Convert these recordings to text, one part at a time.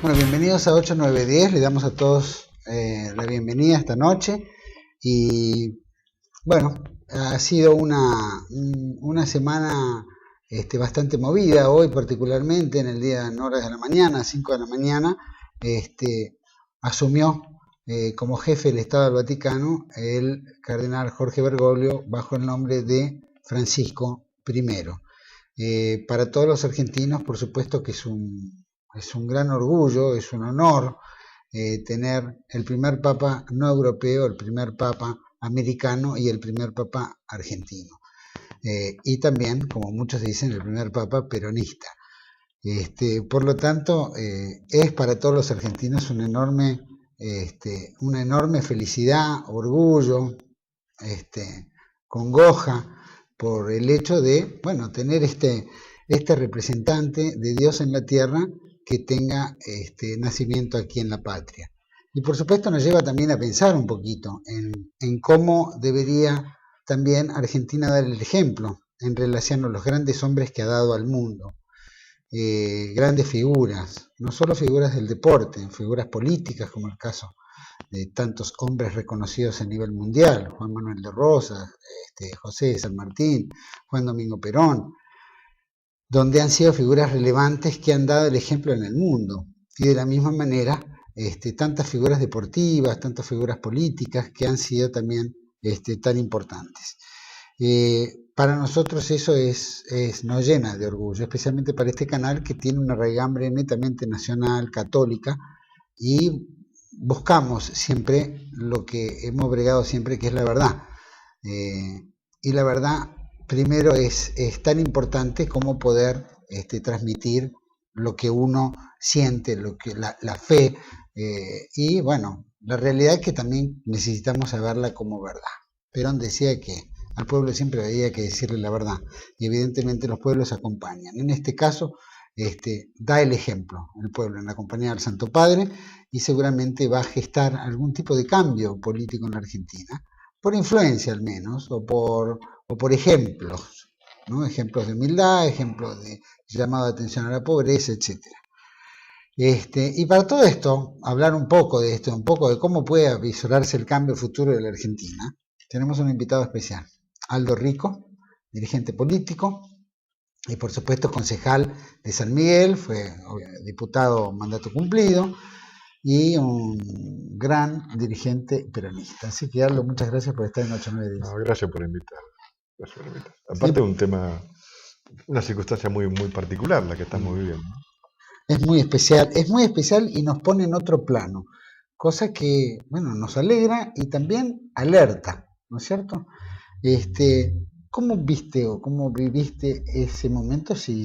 Bueno, bienvenidos a 8910, le damos a todos la bienvenida esta noche y bueno, ha sido una semana bastante movida, hoy particularmente en horas de la mañana, 5 de la mañana, asumió como jefe del Estado del Vaticano el cardenal Jorge Bergoglio bajo el nombre de Francisco I. Para todos los argentinos, por supuesto que es un gran orgullo, es un honor tener el primer papa no europeo, el primer papa americano y el primer papa argentino. Y también, como muchos dicen, el primer papa peronista. Por lo tanto, es para todos los argentinos una enorme felicidad, orgullo, congoja por el hecho de, bueno, tener este representante de Dios en la tierra que tenga nacimiento aquí en la patria. Y por supuesto nos lleva también a pensar un poquito en cómo debería también Argentina dar el ejemplo en relación a los grandes hombres que ha dado al mundo. Grandes figuras, no solo figuras del deporte, figuras políticas como el caso de tantos hombres reconocidos a nivel mundial, Juan Manuel de Rosas, José de San Martín, Juan Domingo Perón, donde han sido figuras relevantes que han dado el ejemplo en el mundo. Y de la misma manera, tantas figuras deportivas, tantas figuras políticas que han sido también tan importantes. Para nosotros eso nos llena de orgullo, especialmente para este canal que tiene una raigambre netamente nacional, católica, y buscamos siempre lo que hemos bregado siempre, que es la verdad. Y la verdad, primero, es tan importante como poder transmitir lo que uno siente, la fe, y bueno, la realidad es que también necesitamos saberla como verdad. Perón decía que al pueblo siempre había que decirle la verdad, y evidentemente los pueblos acompañan. En este caso, da el ejemplo el pueblo en la compañía del Santo Padre, y seguramente va a gestar algún tipo de cambio político en la Argentina, por influencia al menos, o por ejemplos, ¿no? Ejemplos de humildad, ejemplos de llamado de atención a la pobreza, etc. Y para todo esto, hablar un poco de esto, un poco de cómo puede avisorarse el cambio futuro de la Argentina, tenemos un invitado especial, Aldo Rico, dirigente político y por supuesto concejal de San Miguel, fue diputado mandato cumplido y un gran dirigente peronista. Así que Aldo, muchas gracias por estar en 892. No, gracias por invitar. Aparte de un tema, una circunstancia muy, muy particular la que estamos viviendo. Es muy especial y nos pone en otro plano, cosa que, bueno, nos alegra y también alerta, ¿no es cierto? ¿Cómo viste o cómo viviste ese momento? Si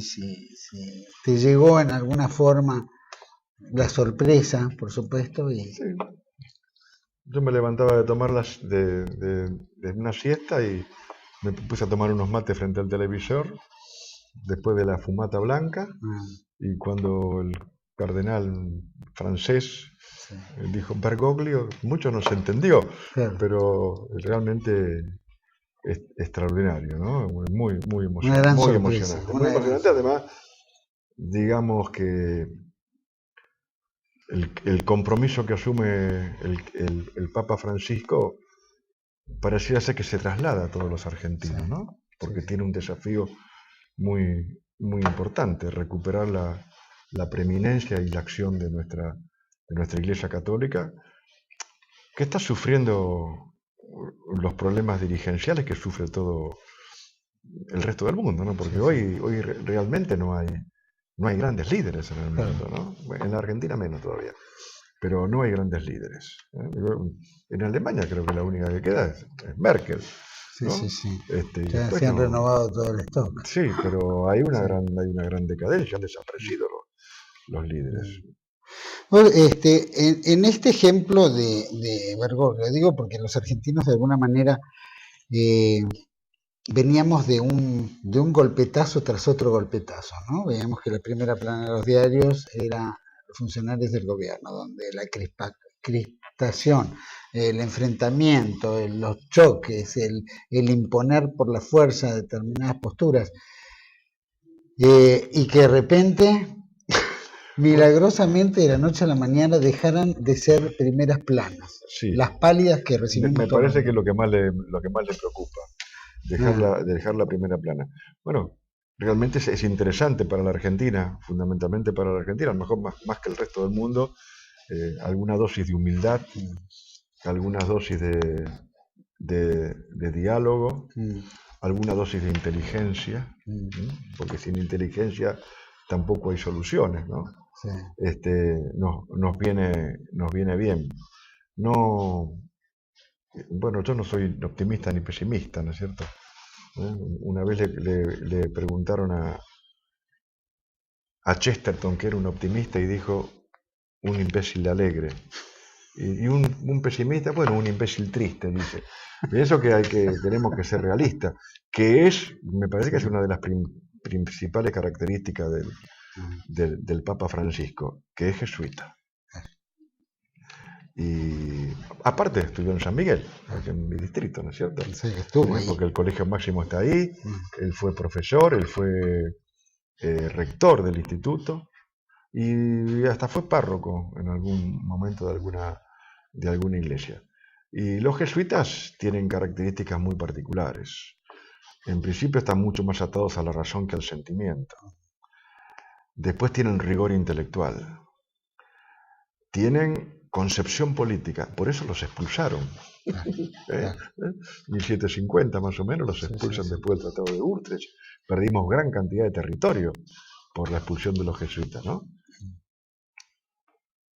te llegó en alguna forma la sorpresa, por supuesto. Sí. Yo me levantaba de tomar de una siesta y me puse a tomar unos mates frente al televisor después de la fumata blanca, y cuando el cardenal francés dijo Bergoglio, mucho no se entendió, claro, pero realmente es extraordinario, ¿no? Muy, muy emocionante. Muy emocionante. Muy emocionante, además, digamos que el compromiso que asume el Papa Francisco pareciera ser que se traslada a todos los argentinos, ¿no? Porque tiene un desafío muy, muy importante, recuperar la preeminencia y la acción de nuestra Iglesia Católica, que está sufriendo los problemas dirigenciales que sufre todo el resto del mundo, ¿no? Porque hoy realmente no hay grandes líderes en el mundo, ¿no? En la Argentina menos todavía, pero no hay grandes líderes. En Alemania creo que la única que queda es Merkel, ¿no? Sí. Ya se han renovado todo el stock. Sí, pero hay una gran decadencia, han desaparecido los líderes. Bueno, en este ejemplo de Bergoglio, digo porque los argentinos de alguna manera veníamos de un golpetazo tras otro golpetazo, ¿no? Veíamos que la primera plana de los diarios era funcionarios del gobierno, donde la crispación, el enfrentamiento, los choques, el imponer por la fuerza determinadas posturas, y que de repente milagrosamente de la noche a la mañana dejaran de ser primeras planas, Sí, las pálidas que recibimos me todos los parece que es días. lo que más le preocupa, Ah, dejar la primera plana. Bueno, realmente es interesante para la Argentina, fundamentalmente para la Argentina, a lo mejor más que el resto del mundo, alguna dosis de humildad, mm, algunas dosis de diálogo, mm, alguna dosis de inteligencia, mm, porque sin inteligencia tampoco hay soluciones, ¿no? sí, Nos viene bien. No, bueno, yo no soy optimista ni pesimista, ¿no es cierto? Una vez le preguntaron a Chesterton, que era un optimista, y dijo, un imbécil alegre. Y un pesimista, bueno, un imbécil triste, dice. Pienso que tenemos que ser realistas, me parece que es una de las principales características del Papa Francisco, que es jesuita. Y aparte estudió en San Miguel, aquí en mi distrito, ¿no es cierto? sí, estuvo ahí. Porque el Colegio Máximo está ahí, Mm, él fue profesor, él fue rector del instituto y hasta fue párroco en algún momento de alguna iglesia. Y los jesuitas tienen características muy particulares. En principio están mucho más atados a la razón que al sentimiento. Después tienen rigor intelectual. Tienen concepción política, por eso los expulsaron. claro, ¿Eh? claro. 1750 más o menos los Sí, sí, expulsan sí. después del Tratado de Utrecht. Perdimos gran cantidad de territorio por la expulsión de los jesuitas, ¿no?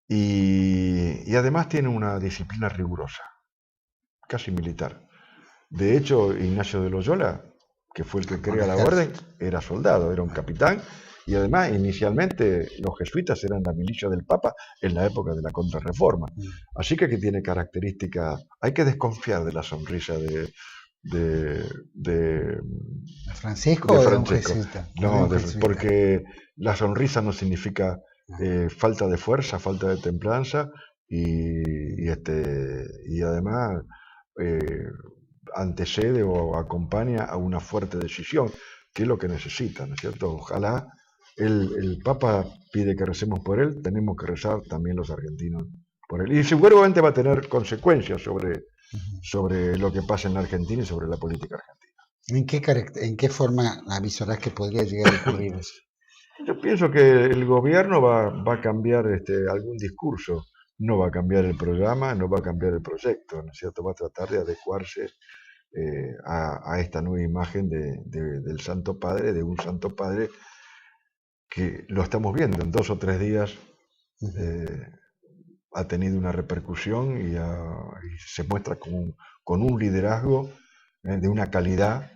Y además tienen una disciplina rigurosa, casi militar. De hecho, Ignacio de Loyola, que fue el que Con crea la orden, ejército. era soldado, era un capitán, y además inicialmente los jesuitas eran la milicia del Papa en la época de la Contrarreforma. Mm. Así que tiene características, hay que desconfiar de la sonrisa de, de, ¿De Francisco de o de un Francesco. jesuita? O de No, un jesuita. porque la sonrisa no significa Ah, falta de fuerza, falta de templanza y además eh, antecede o acompaña a una fuerte decisión, que es lo que necesita, ¿no es cierto? Ojalá el Papa pide que recemos por él, tenemos que rezar también los argentinos por él. Y seguramente va a tener consecuencias ujú. sobre lo que pasa en la Argentina y sobre la política argentina. ¿En qué forma avisarás que podría llegar a ocurrir eso? Yo pienso que el gobierno va a cambiar algún discurso, no va a cambiar el programa, no va a cambiar el proyecto, ¿no es cierto? Va a tratar de adecuarse a esta nueva imagen del Santo Padre, de un Santo Padre que lo estamos viendo en 2 o 3 días, Ujú. eh, ha tenido una repercusión y se muestra con un liderazgo de una calidad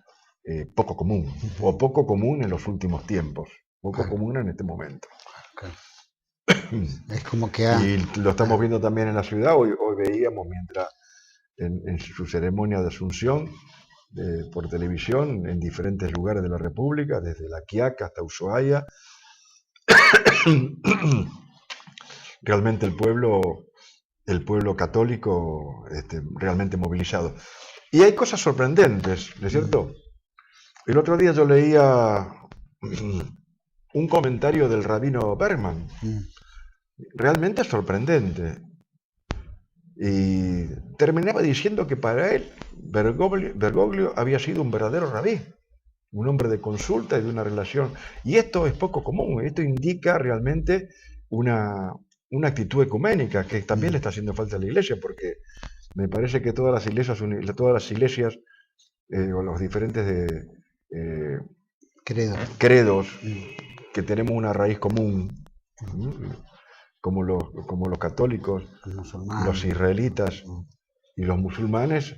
poco común, o Ujú. poco común en los últimos tiempos, poco Claro, común en este momento. claro. Es como que Y lo estamos ah, viendo también en la ciudad, hoy veíamos mientras en su ceremonia de Asunción por televisión en diferentes lugares de la República, desde La Quiaca hasta Ushuaia, realmente el pueblo católico realmente movilizado. Y hay cosas sorprendentes, ¿no es mm, cierto? El otro día yo leía un comentario del rabino Bergman, mm, realmente sorprendente. Y terminaba diciendo que para él Bergoglio había sido un verdadero rabí, un hombre de consulta y de una relación. Y esto es poco común, esto indica realmente una, una actitud ecuménica que también le mm. está haciendo falta a la iglesia, porque me parece que todas las iglesias o los diferentes eh, Credo. credos Mm, que tenemos una raíz común, mm. ¿m? como los católicos, Los los musulmanes. israelitas Mm, y los musulmanes,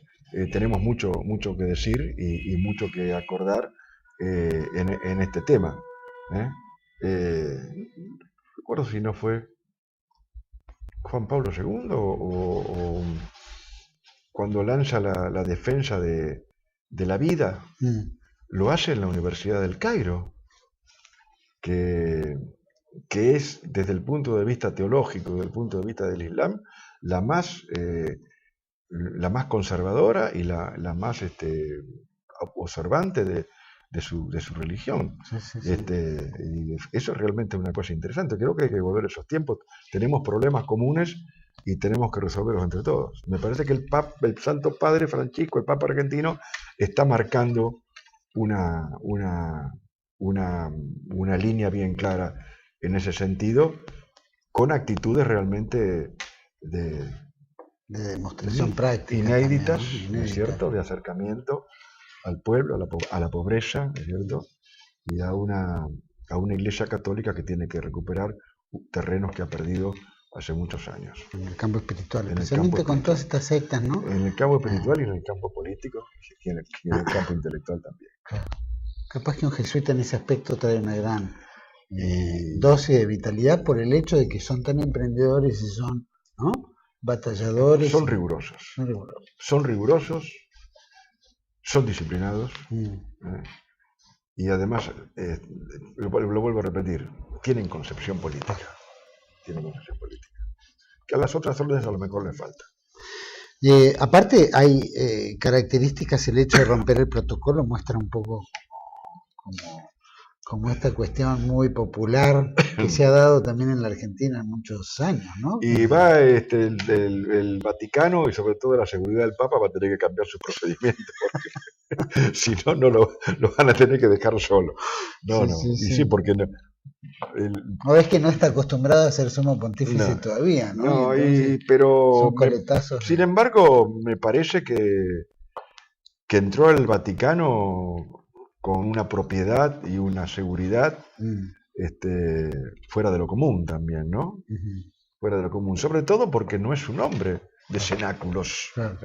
tenemos mucho que decir y mucho que acordar en este tema. ¿eh? No recuerdo si no fue Juan Pablo II o cuando lanza la defensa de la vida, mm, lo hace en la Universidad del Cairo, que, que es desde el punto de vista teológico, desde el punto de vista del Islam, la más, eh, la más conservadora y la más observante de su religión. Sí, sí, sí. Y eso es realmente una cosa interesante. Creo que hay que volver a esos tiempos. Tenemos problemas comunes y tenemos que resolverlos entre todos. Me parece que el Santo Padre Francisco, el Papa argentino, está marcando una línea bien clara en ese sentido, con actitudes realmente De demostración práctica inéditas, también, ¿no? ¿no es cierto?, de acercamiento al pueblo, a la pobreza, ¿no es cierto?, y a una iglesia católica que tiene que recuperar terrenos que ha perdido hace muchos años. En el campo espiritual, En el especialmente campo con todas espiritual. estas sectas, ¿no? En el campo espiritual y en el campo político, y en el campo intelectual también. Capaz que un jesuita en ese aspecto trae una gran Y dosis de vitalidad por el hecho de que son tan emprendedores y son, ¿no?, batalladores. son rigurosos. Son rigurosos. Son rigurosos, son disciplinados, Mm. y además, lo vuelvo a repetir, tienen concepción política. Tienen concepción política. Que a las otras órdenes a lo mejor les falta. Aparte hay características, el hecho de romper el protocolo muestra un poco como esta cuestión muy popular que se ha dado también en la Argentina en muchos años, ¿no? Y va el Vaticano, y sobre todo la seguridad del Papa, va a tener que cambiar su procedimiento, porque si no, lo van a tener que dejar solo. No, Sí, no. sí, Y sí. sí, porque no. No es que no está acostumbrado a ser sumo pontífice No, todavía, ¿no? no, Y entonces pero son coletazos. sin embargo, me parece que entró al Vaticano con una propiedad y una seguridad fuera de lo común también, ¿no? Fuera de lo común, sobre todo porque no es un hombre de cenáculos, Claro.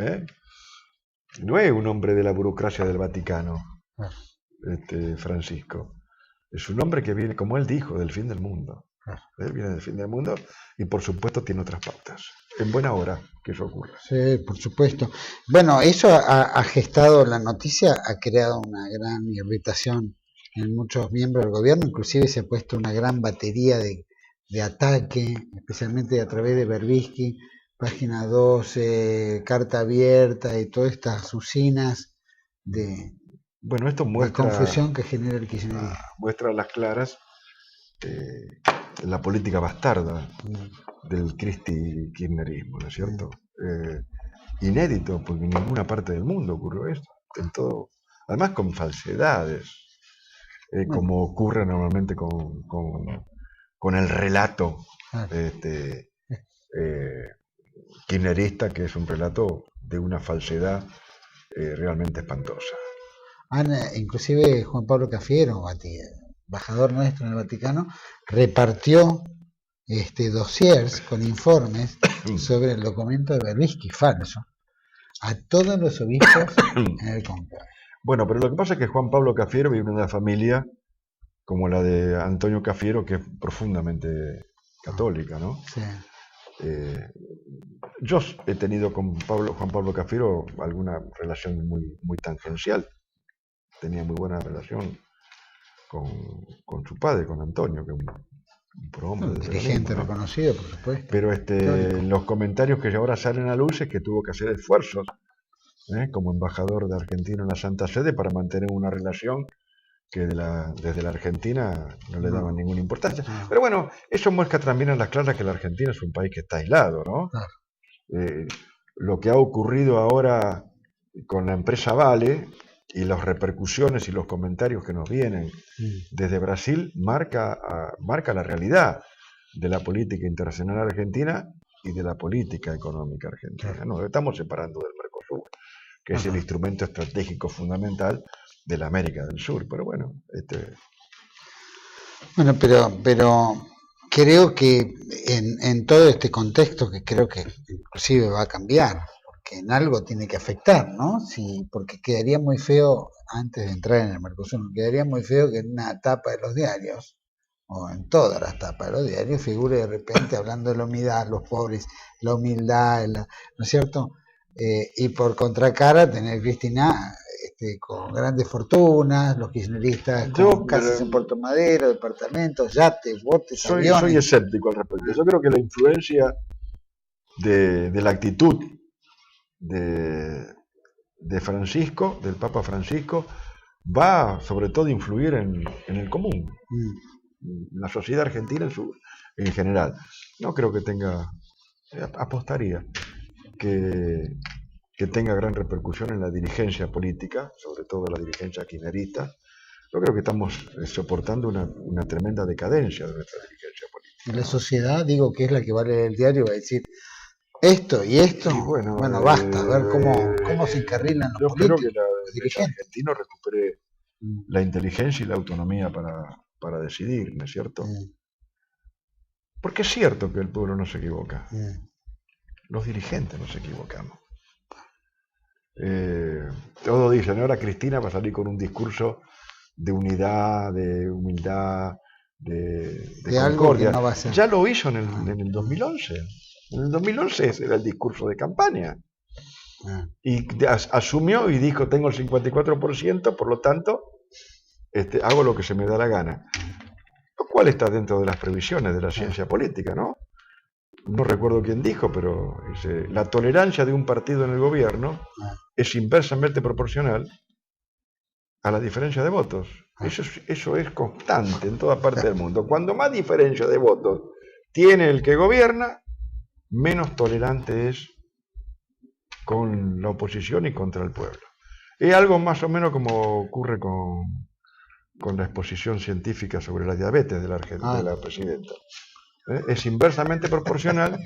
No es un hombre de la burocracia del Vaticano, Claro. Francisco. Es un hombre que viene, como él dijo, del fin del mundo. Claro. Él viene del fin del mundo y por supuesto tiene otras pautas. En buena hora que eso ocurra. Sí, por supuesto. Bueno, eso ha gestado la noticia, ha creado una gran irritación en muchos miembros del gobierno, inclusive se ha puesto una gran batería de ataque, especialmente a través de Berbisky, Página 12, Carta Abierta y todas estas usinas de Bueno, esto muestra confusión que genera el kirchnerismo. Muestra a las claras la política bastarda del Cristi-kirchnerismo, ¿no es cierto? Inédito, porque en ninguna parte del mundo ocurrió esto. En todo, además con falsedades, como ocurre normalmente con el relato kirchnerista, que es un relato de una falsedad realmente espantosa. Inclusive Juan Pablo Cafiero, embajador nuestro en el Vaticano, repartió dossiers con informes sobre el documento de Berbisky falso a todos los obispos en el conclave. Bueno, pero lo que pasa es que Juan Pablo Cafiero vive en una familia como la de Antonio Cafiero, que es profundamente católica, ¿no? Sí. Yo he tenido con Juan Pablo Cafiero alguna relación muy tangencial. Tenía muy buena relación con su padre, con Antonio, que es un prohombre. Un dirigente reconocido, por supuesto. Pero los comentarios que ahora salen a luz es que tuvo que hacer esfuerzos como embajador de Argentina en la Santa Sede para mantener una relación que desde la Argentina no le daban ninguna importancia. Pero bueno, eso muestra también a las claras que la Argentina es un país que está aislado, ¿no? Lo que ha ocurrido ahora con la empresa Vale y las repercusiones y los comentarios que nos vienen desde Brasil marca la realidad de la política internacional argentina y de la política económica argentina. Nos estamos separando del Mercosur, que es el instrumento estratégico fundamental de la América del Sur, pero bueno. Bueno, pero creo que en todo este contexto, que creo que inclusive va a cambiar, porque en algo tiene que afectar, ¿no? Sí, porque quedaría muy feo, antes de entrar en el Mercosur, quedaría muy feo que en una tapa de los diarios, o en todas las tapas de los diarios, figure de repente hablando de la humildad, los pobres, la humildad, ¿no es cierto? Y por contracara tener Cristina con grandes fortunas, los kirchneristas con casas en Puerto Madero, departamentos, yates, botes, aviones. Soy escéptico al respecto. Yo creo que la influencia de la actitud de Francisco, del Papa Francisco, va sobre todo a influir en el común, en la sociedad argentina en general. No creo que tenga, apostaría que tenga gran repercusión en la dirigencia política, sobre todo la dirigencia kirchnerista. Yo creo que estamos soportando una tremenda decadencia de nuestra dirigencia política. Y la sociedad, digo, que es la que va a leer el diario, va a decir esto y esto. Y bueno, Basta, a ver cómo se encarrilan los yo espero que políticos, los el dirigentes. argentino recupere la inteligencia y la autonomía para decidir, ¿no es cierto? Porque es cierto que el pueblo no se equivoca. Los dirigentes nos equivocamos. Todos dicen, ahora Cristina va a salir con un discurso de unidad, de humildad, de concordia. No va a ser. Ya lo hizo en el 2011. En el 2011 ese era el discurso de campaña. Y asumió y dijo, tengo el 54%, por lo tanto, hago lo que se me da la gana. Lo cual está dentro de las previsiones de la ciencia política, ¿no? No recuerdo quién dijo, pero la tolerancia de un partido en el gobierno es inversamente proporcional a la diferencia de votos. Eso es constante en toda parte del mundo. Cuando más diferencia de votos tiene el que gobierna, menos tolerante es con la oposición y contra el pueblo. Es algo más o menos como ocurre con la exposición científica sobre la diabetes de la presidenta. Es inversamente proporcional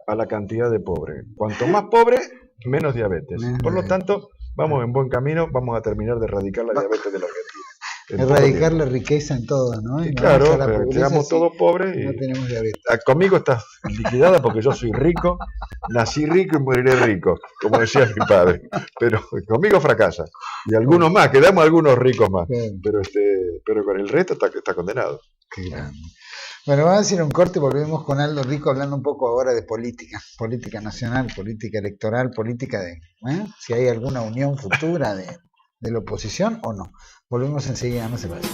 a la cantidad de pobres. Cuanto más pobre, menos diabetes. Por lo tanto, vamos en buen camino, vamos a terminar de erradicar la diabetes de la Argentina. Erradicar la riqueza en todo, ¿no? Y claro, quedamos todos pobres y no tenemos diabetes. Conmigo estás liquidada porque yo soy rico, nací rico y moriré rico, como decía mi padre. Pero conmigo fracasa. Y algunos más, quedamos algunos ricos más. Pero con el resto está condenado. Qué grande. Bueno, vamos a hacer un corte y volvemos con Aldo Rico hablando un poco ahora de política nacional, política electoral, política de si hay alguna unión futura de la oposición o no. Volvemos enseguida, no se vayan.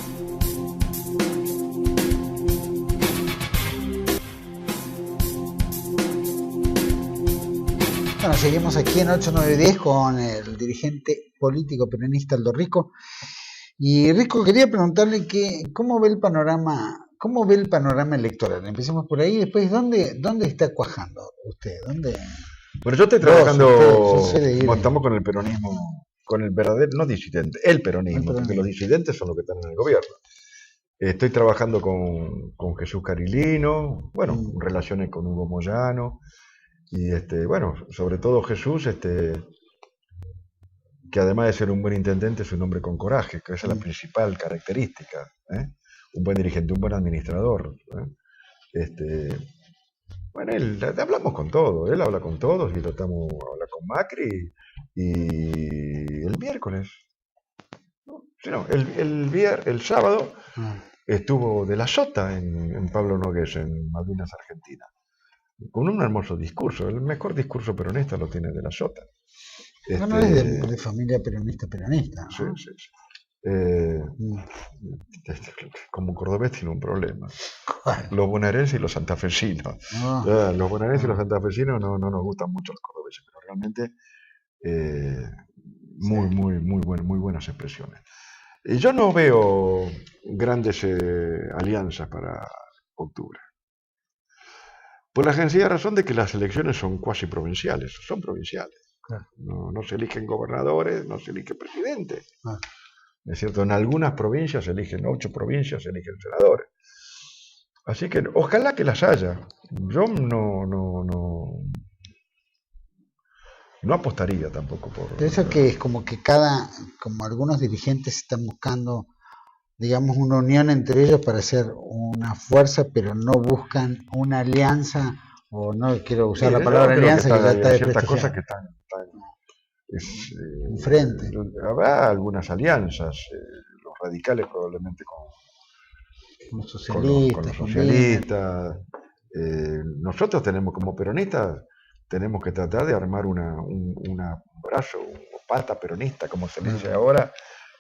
Bueno, seguimos aquí en 8910 con el dirigente político peronista Aldo Rico. Y Rico, quería preguntarle cómo ve el panorama electoral. Empecemos por ahí, después ¿dónde está cuajando usted? Bueno, yo estoy trabajando, estamos con el peronismo, con el verdadero, no disidente, el peronismo, porque los disidentes son los que están en el gobierno. Estoy trabajando con Jesús Carilino, relaciones con Hugo Moyano, y sobre todo Jesús, que además de ser un buen intendente es un hombre con coraje, que esa es la principal característica, un buen dirigente, un buen administrador. Él hablamos con todos, él habla con todos y tratamos de hablar con Macri y el miércoles. El sábado estuvo de la Sota en Pablo Nogués, en Malvinas, Argentina, con un hermoso discurso. El mejor discurso peronista lo tiene de la Sota. No es de familia peronista, ¿no? Sí. Como cordobés tiene un problema. ¿Cuál? Los bonaerenses y los santafesinos. Los bonaerenses y los santafesinos no nos gustan mucho los cordobeses, pero realmente muy buenas expresiones. Yo no veo grandes alianzas para octubre. Por la sencilla razón de que las elecciones son cuasi provinciales, son provinciales. No se eligen gobernadores, no se elige presidente. ¿Es cierto? En algunas provincias se eligen, 8 provincias se eligen senadores. Así que ojalá que las haya. Yo no apostaría tampoco por... Eso que es como que como algunos dirigentes están buscando, digamos, una unión entre ellos para hacer una fuerza, pero no buscan una alianza, o no quiero usar la palabra alianza, que ya está hay ciertas cosas que están enfrente. Habrá algunas alianzas, los radicales probablemente con los socialistas. Nosotros tenemos, como peronistas, tenemos que tratar de armar un brazo, una pata peronista, como se dice ahora,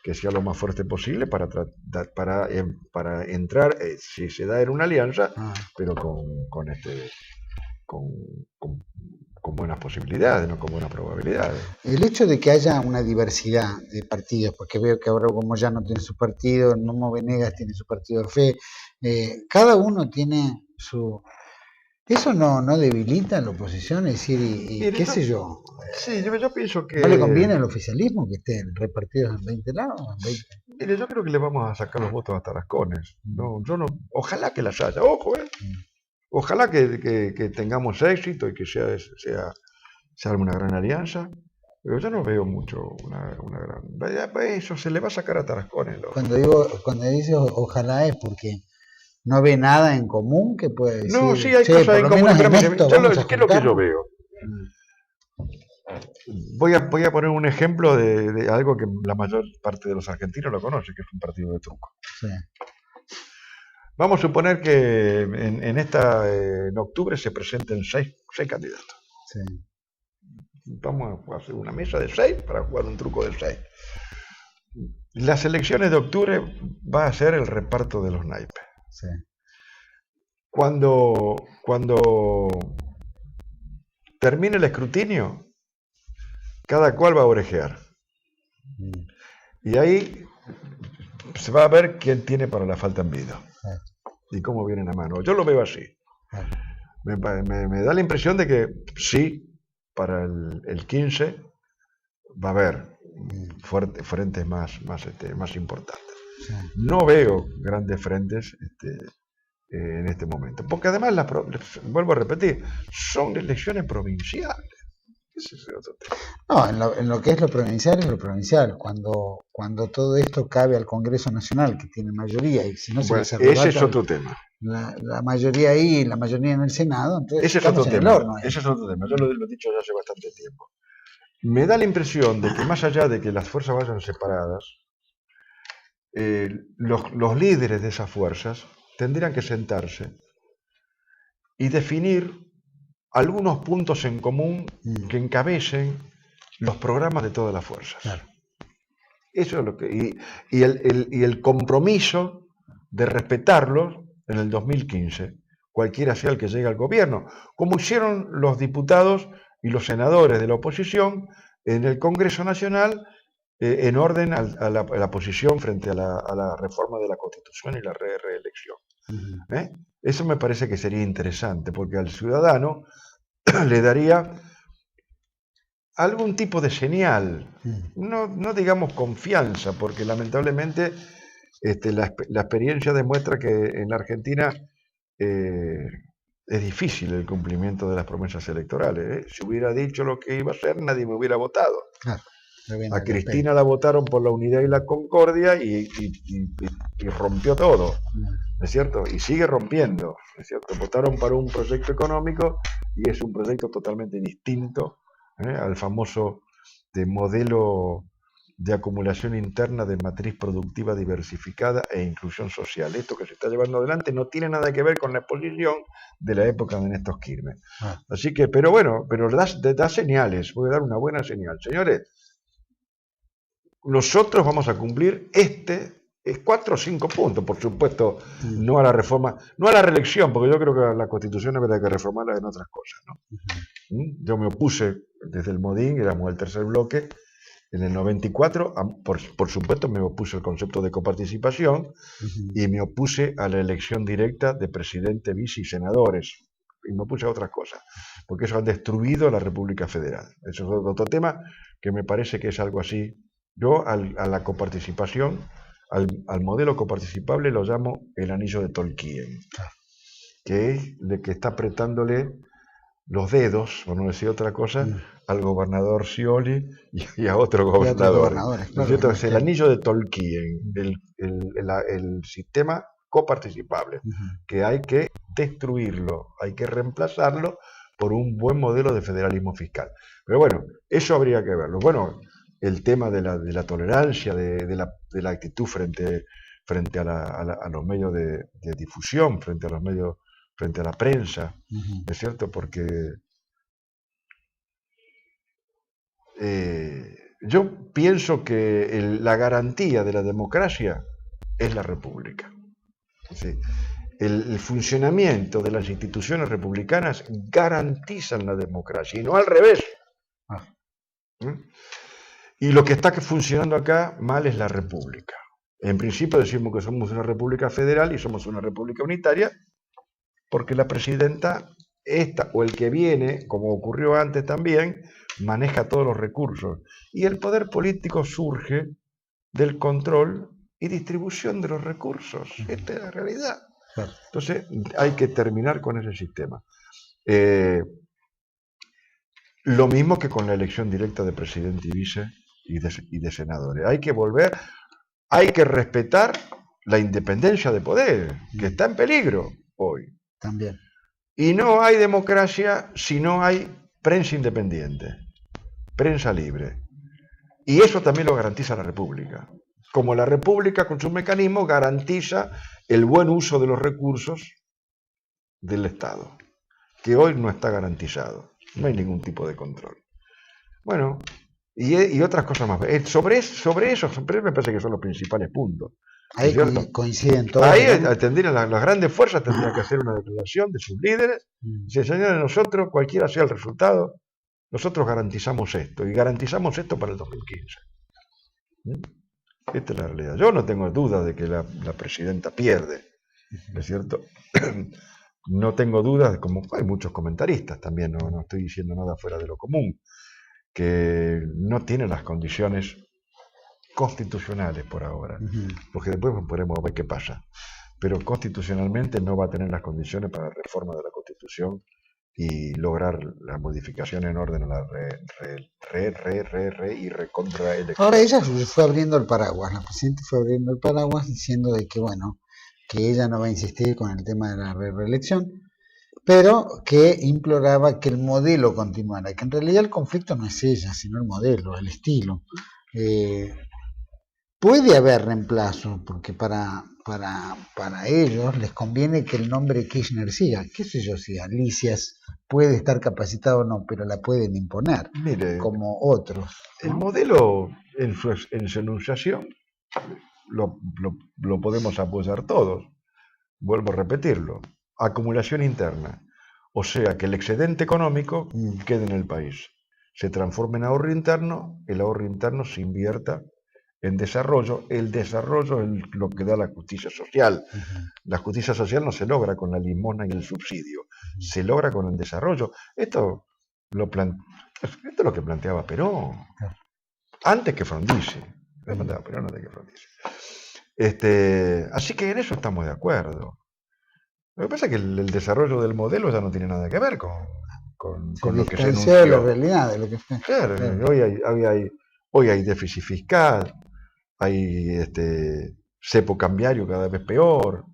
que sea lo más fuerte posible para entrar, si se da en una alianza, pero con buenas posibilidades, no con buenas probabilidades. El hecho de que haya una diversidad de partidos, porque veo que ahora como ya no tiene su partido, Momo Venegas tiene su partido de fe, cada uno tiene su... ¿Eso no debilita a la oposición? Es decir, Mire, qué sé yo, sí, yo pienso ¿no le que, conviene al oficialismo que estén repartidos en 20 lados? En 20? mire, yo creo que le vamos a sacar los votos a Tarascones. No, yo no, ojalá que las haya, ojo, ojalá que tengamos éxito y que sea una gran alianza. Pero yo no veo mucho una gran... Eso se le va a sacar a Tarascones. Cuando dice ojalá es porque no ve nada en común que pueda No, decir, sí, hay che, cosas por en lo común, menos pero en esto vamos a ¿qué es lo que yo juntarnos. veo? Voy a poner un ejemplo de algo que la mayor parte de los argentinos lo conoce, que es un partido de truco. Sí, Vamos a suponer que en octubre se presenten seis candidatos. sí, Vamos a hacer una mesa de 6 para jugar un truco de 6. Las elecciones de octubre va a ser el reparto de los naipes. sí. Cuando termine el escrutinio, cada cual va a orejear. Mm, Y ahí se va a ver quién tiene para la falta en vida claro, y cómo vienen a mano. Yo lo veo así. claro. Me da la impresión de que sí, para el 15 va a haber frentes más importantes. Sí. No veo grandes frentes en este momento, porque además, vuelvo a repetir, son elecciones provinciales. Ese es el otro tema. No, en lo que es lo provincial es lo provincial. Cuando todo esto cabe al Congreso Nacional, que tiene mayoría, y si no se Bueno, les ese es arrebata otro tema. la mayoría ahí y la mayoría en el Senado, entonces Ese es estamos otro en el tema. horno. Ese es otro tema. Yo lo he dicho ya hace bastante tiempo. Me da la impresión de que más allá de que las fuerzas vayan separadas, los líderes de esas fuerzas tendrían que sentarse y definir algunos puntos en común que encabecen los programas de todas las fuerzas. Claro. Eso es lo que... Y el compromiso de respetarlos en el 2015, cualquiera sea el que llegue al gobierno, como hicieron los diputados y los senadores de la oposición en el Congreso Nacional, en orden a la posición frente a la reforma de la Constitución y la reelección. ¿Eh? Eso me parece que sería interesante, porque al ciudadano le daría algún tipo de señal, no digamos confianza, porque lamentablemente la experiencia demuestra que en la Argentina es difícil el cumplimiento de las promesas electorales. ¿Eh? Si hubiera dicho lo que iba a hacer, nadie me hubiera votado. Claro, a Cristina la votaron por la unidad y la concordia y rompió todo, ¿no es cierto? Y sigue rompiendo, ¿no es cierto? Votaron para un proyecto económico y es un proyecto totalmente distinto al famoso modelo de acumulación interna de matriz productiva diversificada e inclusión social. Esto que se está llevando adelante no tiene nada que ver con la exposición de la época de Néstor Kirchner. Así que, pero bueno, pero da señales, puede dar una buena señal. Señores, nosotros vamos a cumplir 4 o 5 puntos, por supuesto, no a la reforma, no a la reelección, porque yo creo que la Constitución habría que reformarla en otras cosas, ¿no? Yo me opuse desde el Modín, éramos el tercer bloque, en el 94, por supuesto me opuse al concepto de coparticipación y me opuse a la elección directa de presidente, vice y senadores. Y me opuse a otras cosas, porque eso ha destruido la República Federal. Eso es otro tema que me parece que es algo así. Yo a la coparticipación, al modelo coparticipable lo llamo el anillo de Tolkien, que es el que está apretándole los dedos, por no decir otra cosa, al gobernador Scioli y a otro gobernador. Claro, es el anillo de Tolkien, el sistema coparticipable, que hay que destruirlo, hay que reemplazarlo por un buen modelo de federalismo fiscal. Pero bueno, eso habría que verlo. Bueno, el tema de la tolerancia, de la actitud frente a los medios de difusión, frente a la prensa, ¿es cierto? Porque yo pienso que la garantía de la democracia es la república. ¿Sí? el funcionamiento de las instituciones republicanas garantizan la democracia y no al revés. ¿Mm? Y lo que está funcionando acá mal es la república. En principio decimos que somos una república federal y somos una república unitaria porque la presidenta, esta o el que viene, como ocurrió antes también, maneja todos los recursos. Y el poder político surge del control y distribución de los recursos. Esta es la realidad. Entonces hay que terminar con ese sistema. Lo mismo que con la elección directa de presidente y vice y de senadores. Hay que volver, hay que respetar la independencia de poder, que está en peligro hoy. También. Y no hay democracia si no hay prensa independiente, prensa libre. Y eso también lo garantiza la República. Como la República con su mecanismo garantiza el buen uso de los recursos del Estado, que hoy no está garantizado. No hay ningún tipo de control. Bueno, y otras cosas más. Sobre eso me parece que son los principales puntos. Ahí coinciden todos. Ahí las grandes fuerzas tendrían que hacer una declaración de sus líderes. Si señores, nosotros, cualquiera sea el resultado, nosotros garantizamos esto. Y garantizamos esto para el 2015. Esta es la realidad. Yo no tengo duda de que la presidenta pierde, ¿no es cierto? No tengo dudas, como hay muchos comentaristas también, no estoy diciendo nada fuera de lo común, que no tiene las condiciones constitucionales por ahora, porque después podremos ver qué pasa, pero constitucionalmente no va a tener las condiciones para la reforma de la Constitución y lograr la modificación en orden a la contraelección. Ahora ella fue abriendo el paraguas, la presidenta fue abriendo el paraguas diciendo de que bueno, que ella no va a insistir con el tema de la reelección, pero que imploraba que el modelo continuara, que en realidad el conflicto no es ella, sino el modelo, el estilo. Puede haber reemplazo, porque para ellos les conviene que el nombre Kirchner siga. Qué sé yo si Alicia puede estar capacitado o no, pero la pueden imponer, mire, como otros, ¿no? El modelo en su enunciación lo podemos apoyar todos. Vuelvo a repetirlo. Acumulación interna. O sea, que el excedente económico quede en el país. Se transforma en ahorro interno, el ahorro interno se invierta en desarrollo. El desarrollo es lo que da la justicia social. La justicia social no se logra con la limosna y el subsidio. Se logra con el desarrollo. Esto es lo que planteaba Perón. Antes que Frondizi. Perón antes que Frondizi. Así que en eso estamos de acuerdo. Lo que pasa es que el desarrollo del modelo ya no tiene nada que ver con lo que se anunció. De la realidad, de lo que fue. Claro, hoy hay déficit fiscal, hay cepo cambiario cada vez peor,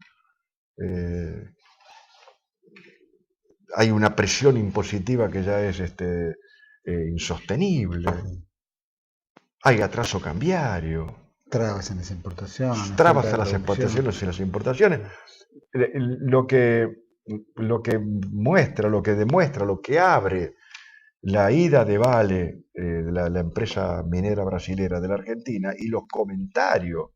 hay una presión impositiva que ya es insostenible, hay atraso cambiario. Trabas en las importaciones. Trabas en las exportaciones y las importaciones. Lo que demuestra, lo que abre la ida de Vale, de la empresa minera brasilera de la Argentina, y los comentarios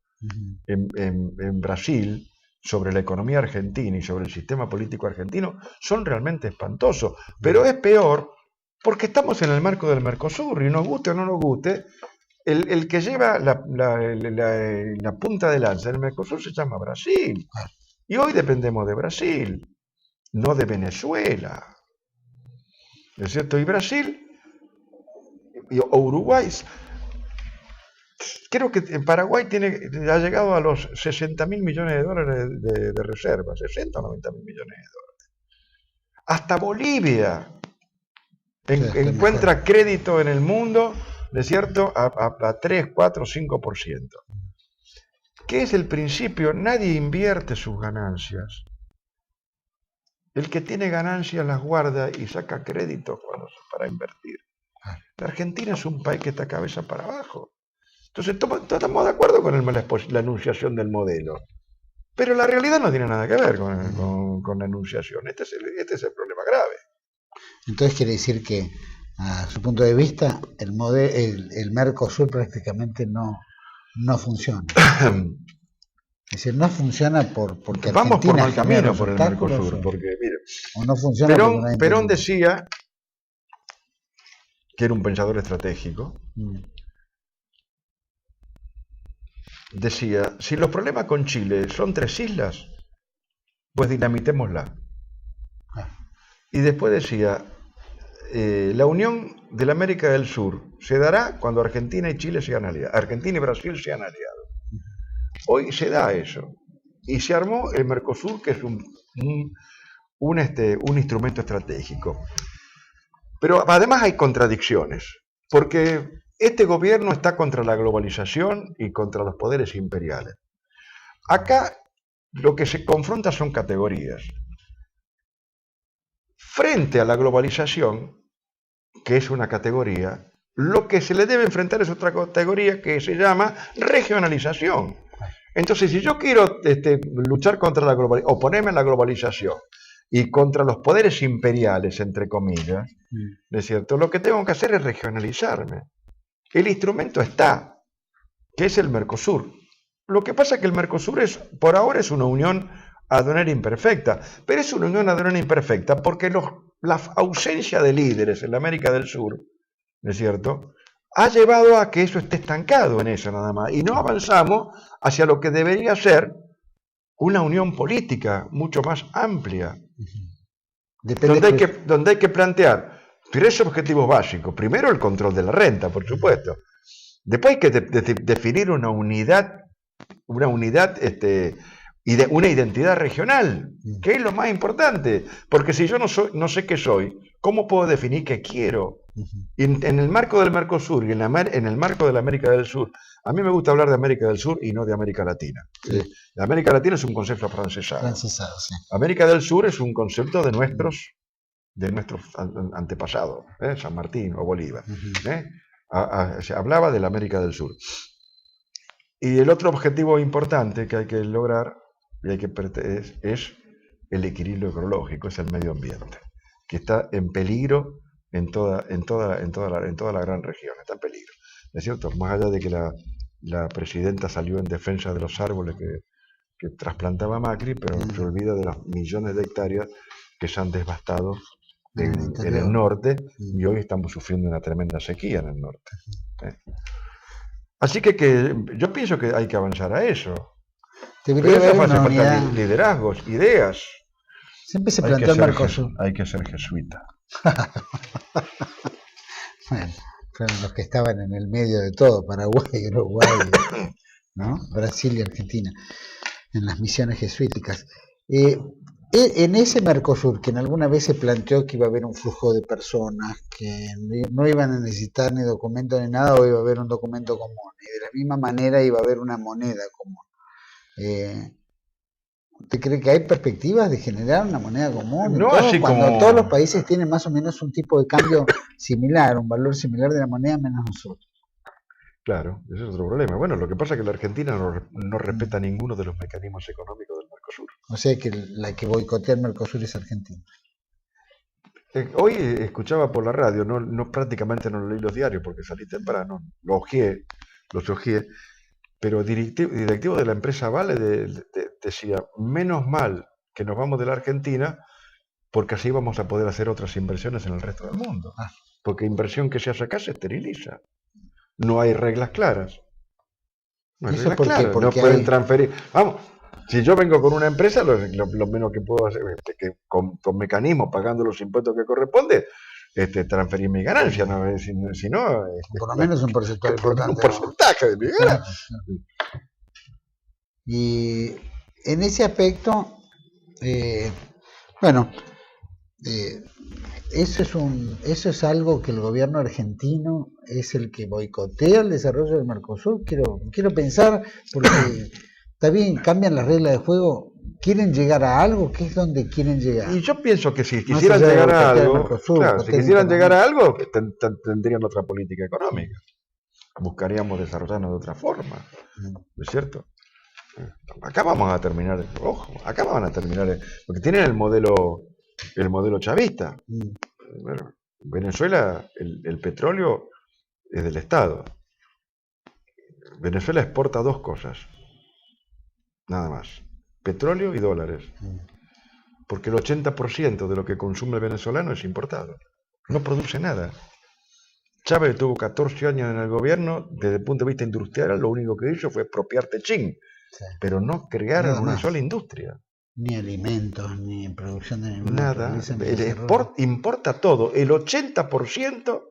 en Brasil sobre la economía argentina y sobre el sistema político argentino son realmente espantosos. Pero es peor porque estamos en el marco del Mercosur y nos guste o no nos guste, el que lleva la punta de lanza del Mercosur se llama Brasil. Y hoy dependemos de Brasil, no de Venezuela. ¿No es cierto? Y Brasil o Uruguay, creo que en Paraguay ha llegado a los 60.000 millones de dólares de reservas, 60 o 90.000 millones de dólares. Hasta Bolivia encuentra crédito en el mundo, ¿no es cierto?, a 3, 4, 5%. ¿Qué es el principio? Nadie invierte sus ganancias. El que tiene ganancias las guarda y saca créditos para invertir. La Argentina es un país que está cabeza para abajo. Entonces estamos de acuerdo con la enunciación del modelo. Pero la realidad no tiene nada que ver con la enunciación. Este es el problema grave. Entonces quiere decir que, a su punto de vista, el Mercosur prácticamente no funciona. Es decir, no funciona porque Vamos por Argentina mal genera camino los por el obstáculos, Mercosur, porque mire, o no funciona porque no hay Perón entendimiento. decía, que era un pensador estratégico, decía, si los problemas con Chile son 3 islas, pues dinamitémosla. Y después decía, la unión de la América del Sur se dará cuando Argentina y Chile sean aliados, Argentina y Brasil sean aliados. Hoy se da eso. Y se armó el Mercosur, que es un instrumento estratégico. Pero además hay contradicciones, porque este gobierno está contra la globalización y contra los poderes imperiales. Acá lo que se confronta son categorías. Frente a la globalización, que es una categoría, lo que se le debe enfrentar es otra categoría que se llama regionalización. Entonces, si yo quiero luchar contra la globalización, oponerme a la globalización y contra los poderes imperiales, entre comillas, ¿no es cierto? Lo que tengo que hacer es regionalizarme. El instrumento está, que es el Mercosur. Lo que pasa es que el Mercosur por ahora es una unión aduanera imperfecta, pero es una unión aduanera imperfecta porque la ausencia de líderes en la América del Sur, ¿no es cierto?, ha llevado a que eso esté estancado en eso nada más, y no avanzamos hacia lo que debería ser una unión política mucho más amplia, donde hay que plantear 3 objetivos básicos. Primero, el control de la renta, por supuesto. Después hay que definir una unidad una identidad regional, que es lo más importante, porque si yo no sé qué soy, ¿cómo puedo definir qué quiero? Y en el marco del Mercosur y en el marco de la América del Sur, a mí me gusta hablar de América del Sur y no de América Latina. Sí. La América Latina es un concepto afrancesado. Sí. América del Sur es un concepto de nuestros antepasados, San Martín o Bolívar. Se hablaba de la América del Sur. Y el otro objetivo importante que hay que lograr es el equilibrio ecológico, es el medio ambiente, que está en peligro en toda la gran región, está en peligro. ¿Es cierto? Más allá de que la presidenta salió en defensa de los árboles que trasplantaba Macri, pero se olvida de los millones de hectáreas que se han devastado en el norte, y hoy estamos sufriendo una tremenda sequía en el norte. Así que yo pienso que hay que avanzar a eso. Debería haber hace falta liderazgos, ideas. Siempre se planteó el Mercosur. Hay que ser jesuita. Bueno, fueron los que estaban en el medio de todo, Paraguay, Uruguay, ¿no? Brasil y Argentina, en las misiones jesuíticas. En ese Mercosur, que en alguna vez se planteó que iba a haber un flujo de personas, que no iban a necesitar ni documento ni nada, o iba a haber un documento común, y de la misma manera iba a haber una moneda común. ¿Usted cree que hay perspectivas de generar una moneda común? No, así cuando como todos los países tienen más o menos un tipo de cambio similar, un valor similar de la moneda, menos nosotros. Claro, ese es otro problema. Bueno, lo que pasa es que la Argentina no respeta ninguno de los mecanismos económicos del Mercosur. O sea que la que boicotea el Mercosur es Argentina. Hoy escuchaba por la radio, prácticamente no leí los diarios porque salí temprano, los ojeé, pero directivo de la empresa Vale decía, menos mal que nos vamos de la Argentina porque así vamos a poder hacer otras inversiones en el resto del mundo. Porque inversión que se hace acá se esteriliza. No hay reglas claras. No hay reglas claras. No pueden transferir. Vamos, si yo vengo con una empresa, lo menos que puedo hacer es que con mecanismos, pagando los impuestos que corresponde, transferir mi ganancia. ¿No? Si no, por lo menos un porcentaje importante. Un porcentaje de mi ganancia. Y en ese aspecto, eso es algo que el gobierno argentino es el que boicotea el desarrollo del Mercosur. Quiero pensar, porque está bien, cambian las reglas de juego, quieren llegar a algo, ¿qué es donde quieren llegar? Y yo pienso que si quisieran llegar a algo, tendrían otra política económica. Buscaríamos desarrollarnos de otra forma, ¿no es cierto? Acá vamos a terminar, porque tienen el modelo chavista. Bueno, Venezuela, el petróleo es del Estado. Venezuela exporta 2 cosas: nada más. Petróleo y dólares. Porque el 80% de lo que consume el venezolano es importado. No produce nada. Chávez tuvo 14 años en el gobierno, desde el punto de vista industrial, lo único que hizo fue expropiar Techín, Sí. pero no crearon Nada una más. sola industria. Ni alimentos, ni producción de ninguna Nada. naturaleza, ni El desarrollo. importa todo. El 80%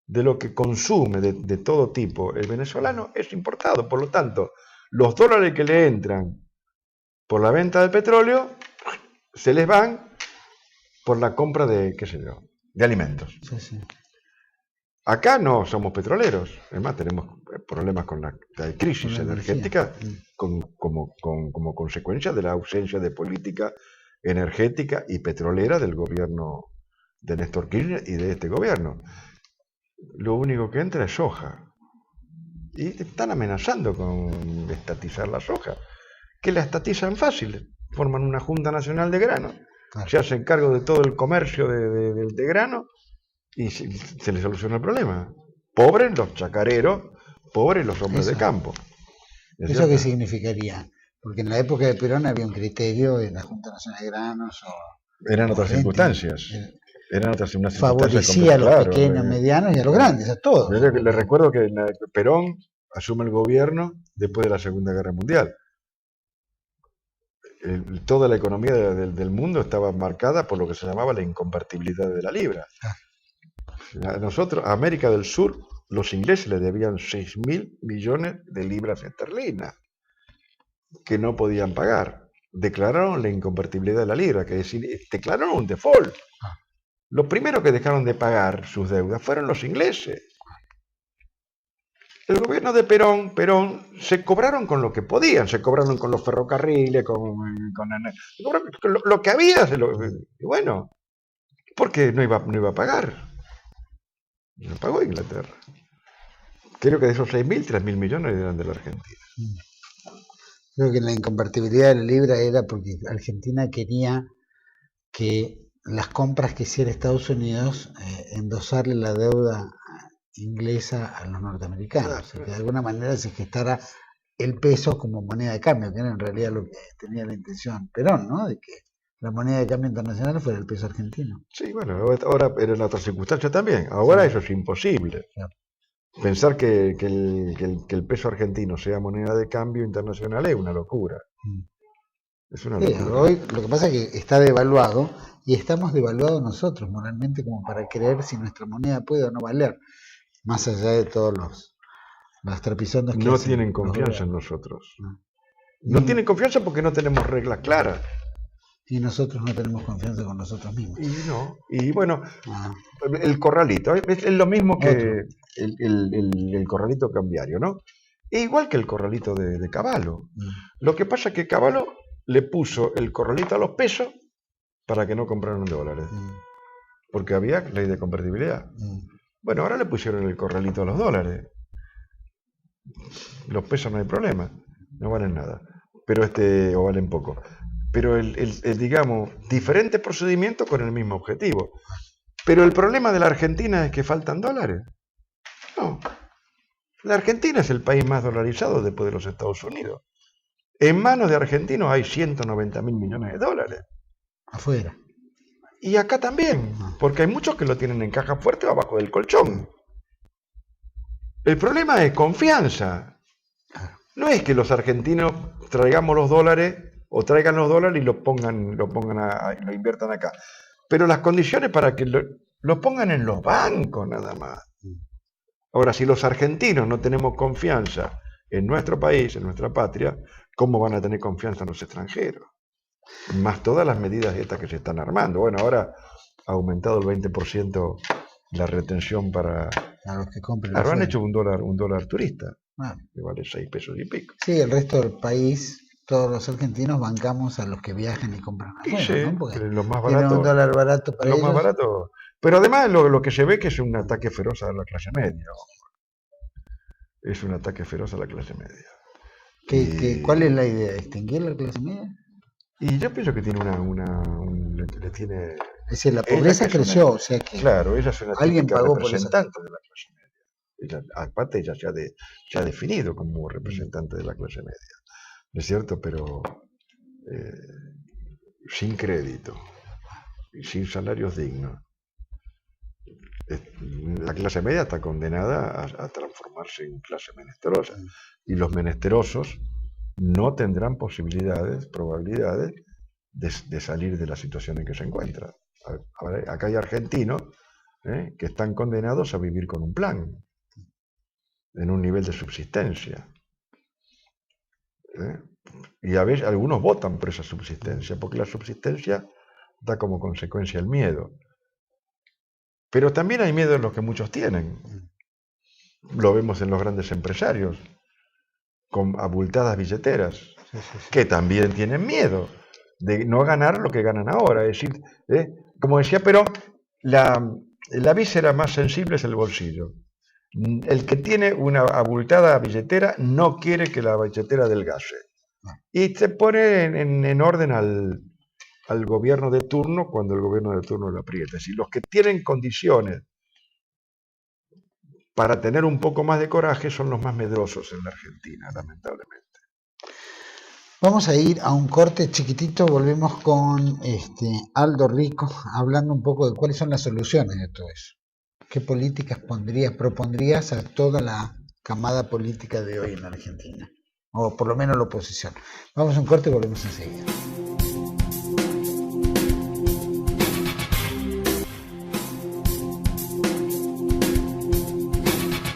de lo que consume de todo tipo el venezolano es importado. Por lo tanto, los dólares que le entran por la venta del petróleo se les van por la compra de, qué sé yo, de alimentos. Sí, sí. Acá no somos petroleros, además tenemos problemas con la crisis Con la energética energía. como consecuencia de la ausencia de política energética y petrolera del gobierno de Néstor Kirchner y de este gobierno. Lo único que entra es soja. Y están amenazando con estatizar la soja, que la estatizan fácil, forman una Junta Nacional de Grano, Claro. se hacen cargo de todo el comercio de grano y se les soluciona el problema. Pobres los chacareros, pobres los hombres de Eso. campo. ¿Es ¿Eso qué cierto? significaría? Porque en la época de Perón había un criterio en la Junta Nacional de Granos Eran o otras Valenti, circunstancias. Eran otras circunstancias favorecía a los claro. pequeños, medianos y a los grandes, a todos. Yo le recuerdo que Perón asume el gobierno después de la Segunda Guerra Mundial. Toda la economía del mundo estaba marcada por lo que se llamaba la inconvertibilidad de la libra. A nosotros, a América del Sur, los ingleses le debían 6.000 millones de libras esterlinas que no podían pagar. Declararon la inconvertibilidad de la libra, que es decir, declararon un default. Los primeros que dejaron de pagar sus deudas fueron los ingleses. El gobierno de Perón se cobraron con lo que podían, se cobraron con los ferrocarriles, con lo que había. Y bueno, porque no iba a pagar. No pagó Inglaterra. Creo que de esos 6.000, 3.000 millones eran de la Argentina. Creo que la inconvertibilidad de la libra era porque Argentina quería que las compras que hiciera Estados Unidos endosarle la deuda inglesa a los norteamericanos, Claro, o sea, que de alguna manera se gestara el peso como moneda de cambio, que era en realidad lo que tenía la intención Perón, ¿no? De que la moneda de cambio internacional fuera el peso argentino. Sí, bueno, ahora era en otra circunstancia también. Ahora Sí. eso es imposible. Claro. Pensar que el peso argentino sea moneda de cambio internacional es una locura. Es una Sí, locura. hoy lo que pasa es que está devaluado y estamos devaluados nosotros moralmente como para creer si nuestra moneda puede o no valer, más allá de todos los trapisondos que No hacen tienen los confianza en gobiernos. nosotros. No. No tienen confianza porque no tenemos reglas claras. Y nosotros no tenemos confianza con nosotros mismos. Y bueno, Ah, el corralito es lo mismo que Otro. el corralito cambiario, ¿no? E igual que el corralito de Cavallo. mm, Lo que pasa es que Cavallo le puso el corralito a los pesos para que no compraran dólares, mm, porque había ley de convertibilidad. Bueno, ahora le pusieron el corralito a los dólares. Los pesos no hay problema, no valen nada, pero o valen poco. Pero digamos, diferentes procedimientos con el mismo objetivo. Pero el problema de la Argentina es que faltan dólares. No. La Argentina es el país más dolarizado después de los Estados Unidos. En manos de argentinos hay 190.000 millones de dólares. Afuera. Y acá también, porque hay muchos que lo tienen en caja fuerte o abajo del colchón. El problema es confianza. No es que los argentinos traigamos los dólares o traigan los dólares y lo inviertan acá. Pero las condiciones para que lo pongan en los bancos nada más. Ahora, si los argentinos no tenemos confianza en nuestro país, en nuestra patria, ¿cómo van a tener confianza en los extranjeros? Más todas las medidas estas que se están armando. Bueno, ahora ha aumentado el 20% la retención para los que compren. Ahora han hecho un dólar turista, Ah. que vale 6 pesos y pico. Sí, el resto del país, todos los argentinos bancamos a los que viajan y compran afuera, Sí, ¿no? Porque los más tienen baratos. un dólar barato para Los ellos. más baratos. Pero además lo que se ve que es un ataque feroz a la clase media. Es un ataque feroz a la clase media. ¿Cuál es la idea? ¿Extinguir la clase media? Y yo pienso que tiene le tiene... Es decir, la pobreza creció, o sea que Claro, ella es una alguien típica pagó por esa. representante de la clase media. Aparte ella se ha definido como representante de la clase media. ¿no es cierto? Pero sin crédito y sin salarios dignos. La clase media está condenada a transformarse en clase menesterosa, y los menesterosos no tendrán probabilidades de salir de la situación en que se encuentran. Acá hay argentinos que están condenados a vivir con un plan, en un nivel de subsistencia. Y a veces algunos votan por esa subsistencia, porque la subsistencia da como consecuencia el miedo. Pero también hay miedo en los que muchos tienen. Lo vemos en los grandes empresarios, con abultadas billeteras, que también tienen miedo de no ganar lo que ganan ahora. Es decir, como decía Perón, la víscera más sensible es el bolsillo. El que tiene una abultada billetera no quiere que la billetera adelgace. Y se pone en orden al gobierno de turno cuando el gobierno de turno lo aprieta. Es decir, los que tienen condiciones para tener un poco más de coraje son los más medrosos en la Argentina, lamentablemente. Vamos a ir a un corte chiquitito, volvemos con Aldo Rico, hablando un poco de cuáles son las soluciones de todo eso. ¿Qué políticas propondrías a toda la camada política de hoy en la Argentina? O por lo menos la oposición. Vamos a un corte y volvemos enseguida.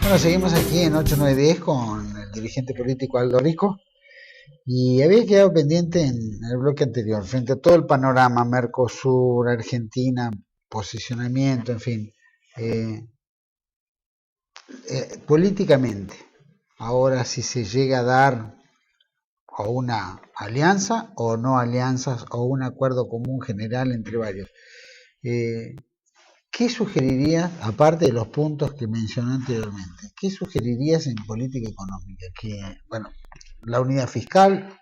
Bueno, seguimos aquí en 8910 con el dirigente político Aldo Rico. Y había quedado pendiente en el bloque anterior, frente a todo el panorama, Mercosur, Argentina, posicionamiento, en fin, políticamente, ahora si se llega a dar o una alianza o no alianzas o un acuerdo común general entre varios, ¿qué sugerirías, aparte de los puntos que mencioné anteriormente, qué sugerirías en política económica? Que, bueno, la unidad fiscal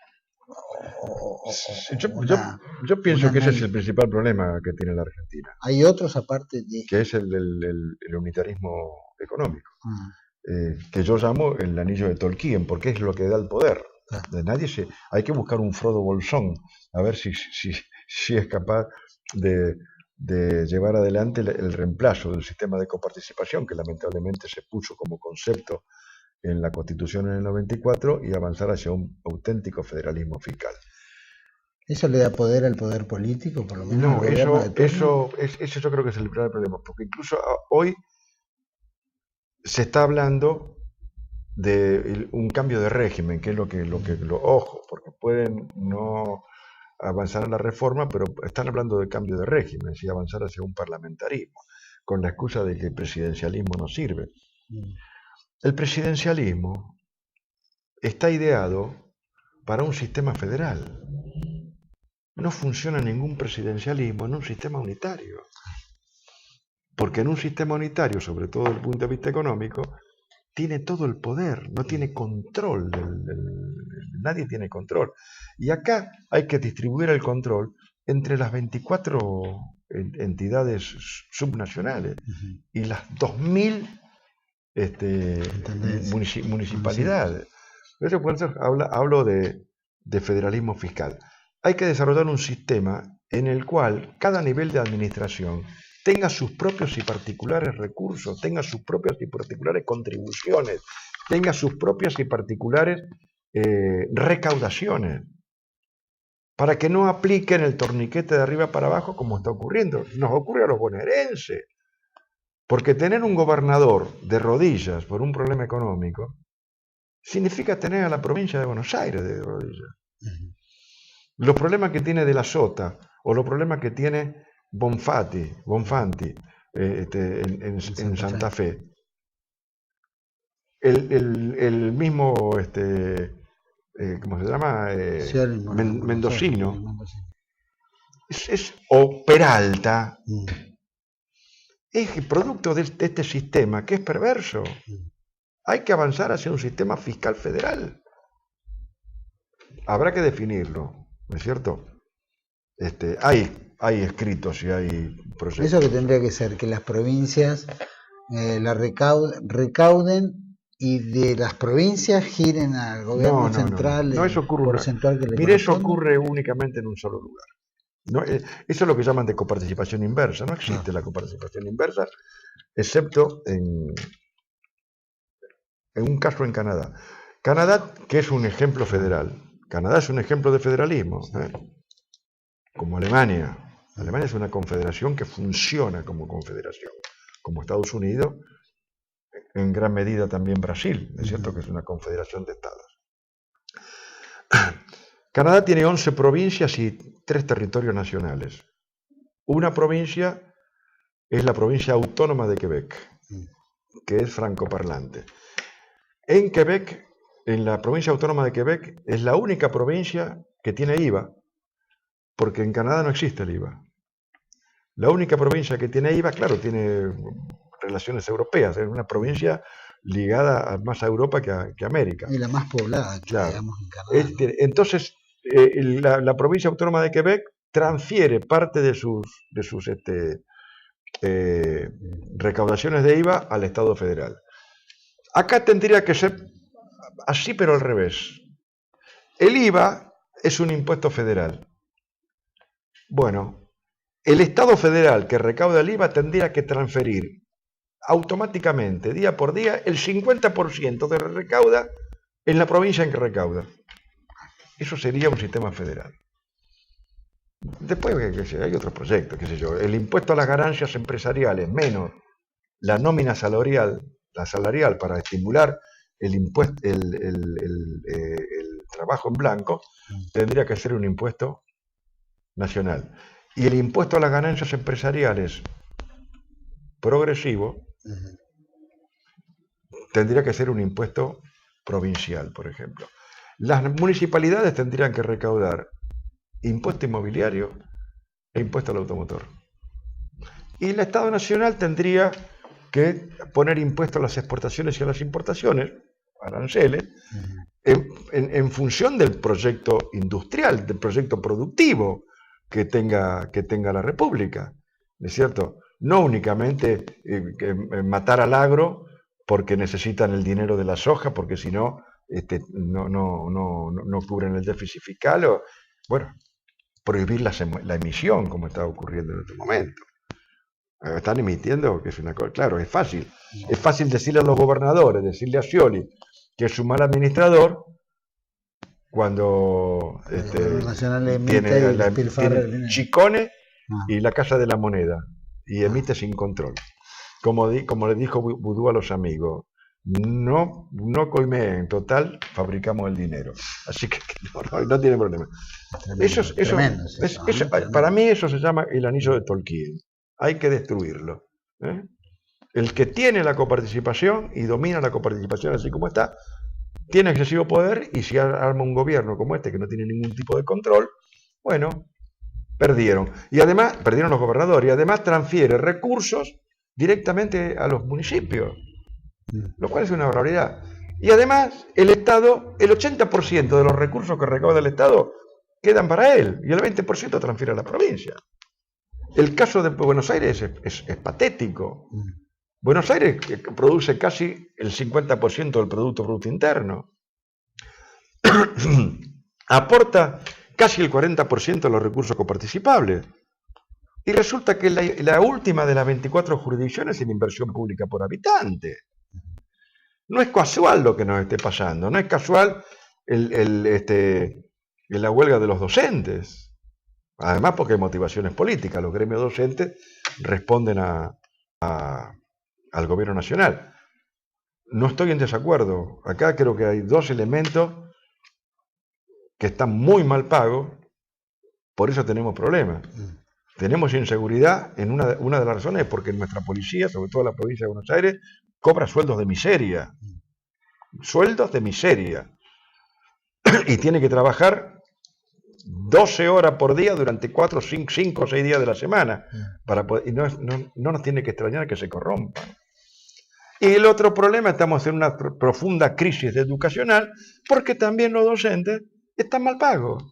yo pienso que ese es el principal problema que tiene la Argentina. Hay otros aparte de... Que es el unitarismo económico, que yo llamo el anillo de Tolkien, porque es lo que da el poder. De hay que buscar un Frodo Bolsón, a ver si es capaz de llevar adelante el reemplazo del sistema de coparticipación, que lamentablemente se puso como concepto en la Constitución en el 94, y avanzar hacia un auténtico federalismo fiscal. ¿Eso le da poder al poder político, por lo menos? No, eso yo creo que es el gran problema, porque incluso hoy se está hablando de un cambio de régimen, que es ojo, porque pueden no avanzar en la reforma, pero están hablando de cambio de régimen, y avanzar hacia un parlamentarismo, con la excusa de que el presidencialismo no sirve. El presidencialismo está ideado para un sistema federal. No funciona ningún presidencialismo en un sistema unitario. Porque en un sistema unitario, sobre todo desde el punto de vista económico, tiene todo el poder, no tiene control, nadie tiene control. Y acá hay que distribuir el control entre las 24 entidades subnacionales y las 2000 municipalidades. Por eso hablo de federalismo fiscal. Hay que desarrollar un sistema en el cual cada nivel de administración tenga sus propios y particulares recursos, tenga sus propias y particulares contribuciones, tenga sus propias y particulares recaudaciones, para que no apliquen el torniquete de arriba para abajo como está ocurriendo. Nos ocurre a los bonaerenses, porque tener un gobernador de rodillas por un problema económico significa tener a la provincia de Buenos Aires de rodillas. Los problemas que tiene De la Sota o los problemas que tiene Bonfanti en Santa Fe, el mismo ¿cómo se llama? Mendocino, o Peralta, es el producto de este sistema que es perverso. Hay que avanzar hacia un sistema fiscal federal. Habrá que definirlo, ¿no es cierto? Hay escritos y hay proyectos. Eso que tendría que ser que las provincias la recauden y de las provincias giren al gobierno central No, eso el ocurre porcentual que le Mire, eso corresponde. ocurre únicamente en un solo lugar. No, eso es lo que llaman de coparticipación inversa. No existe la coparticipación inversa, excepto en un caso en Canadá. Canadá, que es un ejemplo federal. Canadá es un ejemplo de federalismo, como Alemania. Alemania es una confederación que funciona como confederación, como Estados Unidos, en gran medida también Brasil, es cierto que es una confederación de estados. Canadá tiene 11 provincias y 3 territorios nacionales. Una provincia es la provincia autónoma de Quebec, que es francoparlante. En Quebec, en la provincia autónoma de Quebec, es la única provincia que tiene IVA, porque en Canadá no existe el IVA. La única provincia que tiene IVA, claro, tiene relaciones europeas, es una provincia ligada más a Europa que a América. Y la más poblada, claro, digamos, en Canadá. Entonces, la provincia autónoma de Quebec transfiere parte de sus recaudaciones de IVA al Estado federal. Acá tendría que ser así, pero al revés. El IVA es un impuesto federal. Bueno, el Estado federal que recauda el IVA tendría que transferir automáticamente, día por día, el 50% de lo que recauda en la provincia en que recauda. Eso sería un sistema federal. Después hay otros proyectos, qué sé yo, el impuesto a las ganancias empresariales menos la nómina salarial, para estimular el trabajo en blanco, tendría que ser un impuesto nacional. Y el impuesto a las ganancias empresariales progresivo tendría que ser un impuesto provincial, por ejemplo. Las municipalidades tendrían que recaudar impuesto inmobiliario e impuesto al automotor. Y el Estado Nacional tendría que poner impuestos a las exportaciones y a las importaciones, aranceles, en función del proyecto industrial, del proyecto productivo que tenga la República, ¿no es cierto? No únicamente matar al agro porque necesitan el dinero de la soja, porque si no, no cubren el déficit fiscal, o, bueno, prohibir la emisión, como está ocurriendo en este momento. Están emitiendo, que es una cosa, claro, es fácil. Es fácil decirle a los gobernadores, decirle a Scioli que es un mal administrador, cuando tiene chicones y la Casa de la Moneda, y emite sin control. Como le dijo Vudú a los amigos, no coimeen, total, fabricamos el dinero. Así que no tiene problema. Para mí eso se llama el anillo de Tolkien. Hay que destruirlo. El que tiene la coparticipación y domina la coparticipación así como está, tiene excesivo poder, y si arma un gobierno como este que no tiene ningún tipo de control, bueno, perdieron. Y además, perdieron los gobernadores, y además transfiere recursos directamente a los municipios, lo cual es una barbaridad. Y además, el Estado, el 80% de los recursos que recauda el Estado quedan para él, y el 20% transfiere a la provincia. El caso de Buenos Aires es patético. Buenos Aires produce casi el 50% del Producto Interno. Aporta casi el 40% de los recursos coparticipables. Y resulta que la última de las 24 jurisdicciones es la inversión pública por habitante. No es casual lo que nos esté pasando, no es casual la huelga de los docentes. Además, porque hay motivaciones políticas. Los gremios docentes responden al gobierno nacional. No estoy en desacuerdo. Acá creo que hay dos elementos que están muy mal pagos, por eso tenemos problemas. Tenemos inseguridad, en una de las razones es porque nuestra policía, sobre todo la provincia de Buenos Aires, cobra sueldos de miseria. Sueldos de miseria. Y tiene que trabajar 12 horas por día durante 4, 5 o 6 días de la semana. Y no nos tiene que extrañar que se corrompan. Y el otro problema, estamos en una profunda crisis educacional, porque también los docentes están mal pagos.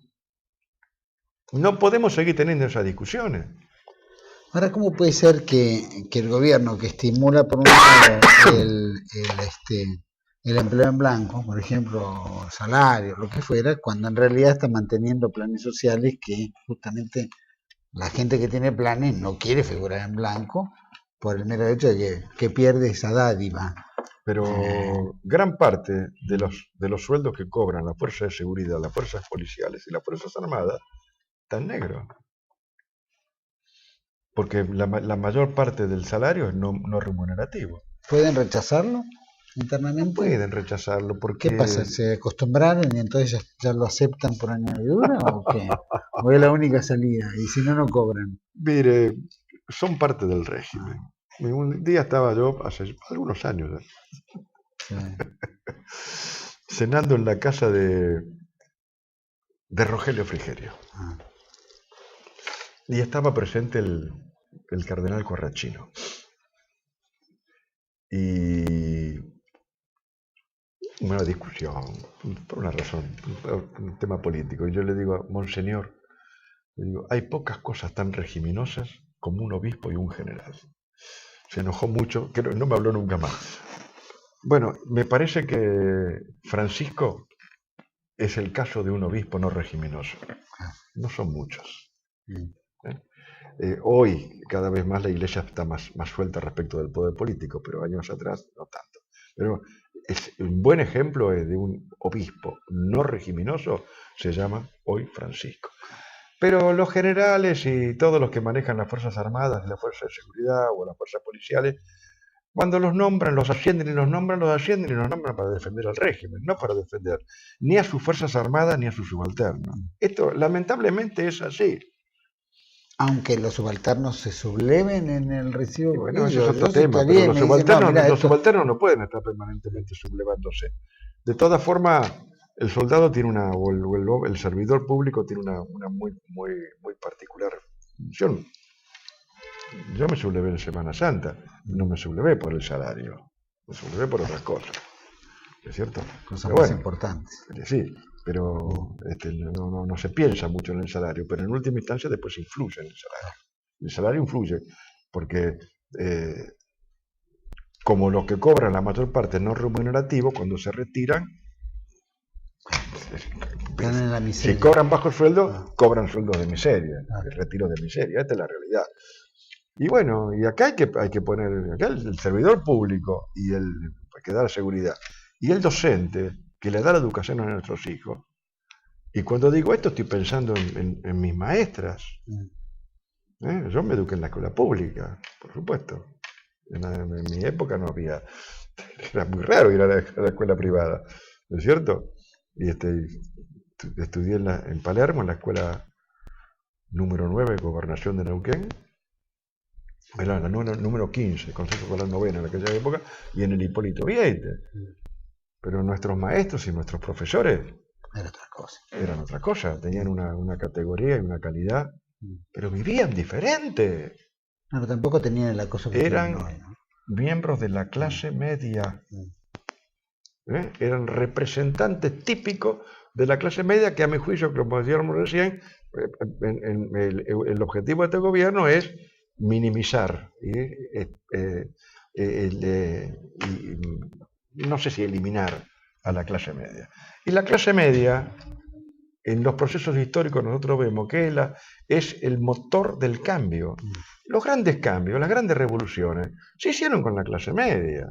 No podemos seguir teniendo esas discusiones. Ahora, ¿cómo puede ser que el gobierno, que estimula por un lado el empleo en blanco, por ejemplo, salario, lo que fuera, cuando en realidad está manteniendo planes sociales que justamente la gente que tiene planes no quiere figurar en blanco por el mero hecho de que pierde esa dádiva. Pero gran parte de los sueldos que cobran las fuerzas de seguridad, las fuerzas policiales y las fuerzas armadas está en negro. Porque la mayor parte del salario es no remunerativo. ¿Pueden rechazarlo No internamente? pueden rechazarlo porque... ¿Qué pasa? ¿Se acostumbraron y entonces ya lo aceptan por añadidura o qué? ¿O es la única salida? Y si no, no cobran. Mire, son parte del régimen. Un día estaba yo, hace algunos años, Sí. cenando en la casa de Rogelio Frigerio. Ah, Y estaba presente el cardenal Corrachino. Y una discusión, por una razón, un tema político. Y yo le digo, Monseñor, le digo, hay pocas cosas tan regiminosas como un obispo y un general. Se enojó mucho, que no me habló nunca más. Bueno, me parece que Francisco es el caso de un obispo no regiminoso. No son muchos. Hoy, cada vez más, la Iglesia está más suelta respecto del poder político, pero años atrás no tanto. Pero es un buen ejemplo de un obispo no regiminoso, se llama hoy Francisco. Pero los generales y todos los que manejan las Fuerzas Armadas, las Fuerzas de Seguridad o las Fuerzas Policiales, cuando los nombran, los ascienden y los nombran, los ascienden y los nombran para defender al régimen, no para defender ni a sus Fuerzas Armadas ni a sus subalternos. Esto lamentablemente es así. Aunque los subalternos se subleven en el recibo. Y bueno, ese yo, es otro yo tema, está pero bien, los me dicen, no, subalternos, mira, los esto, subalternos no pueden estar permanentemente sublevándose. De todas formas, el soldado tiene una, o el servidor público tiene una muy particular función. Yo me sublevé en Semana Santa, no me sublevé por el salario, me sublevé por otras cosas, ¿es cierto? cosas Pero más bueno, importantes. sí, pero no se piensa mucho en el salario, pero en última instancia después influye en el salario. El salario influye, porque como los que cobran la mayor parte no remunerativo, cuando se retiran, Están en la si miseria. cobran bajo sueldo, cobran sueldos de miseria, Ah. retiro de miseria, esta es la realidad. Y bueno, y acá hay que poner, acá el servidor público y el que da la seguridad, y el docente que le da la educación a nuestros hijos. Y cuando digo esto estoy pensando en mis maestras. Yo me eduqué en la escuela pública, por supuesto. En mi época no había, era muy raro ir a la escuela privada, ¿no es cierto? Y estudié en Palermo, en la escuela número 9, Gobernación de Neuquén, era la número 15, Consejo Escolar Noveno en aquella época, y en el Hipólito Vieite. Pero nuestros maestros y nuestros profesores eran otra cosa, tenían una categoría y una calidad, pero vivían diferente. No, pero tampoco tenían el acoso que Eran tienen hoy, ¿no? miembros de la clase media. Eran representantes típicos de la clase media que, a mi juicio, como decíamos recién, el objetivo de este gobierno es minimizar no sé si eliminar a la clase media. Y la clase media, en los procesos históricos nosotros vemos que es el motor del cambio. Los grandes cambios, las grandes revoluciones, se hicieron con la clase media.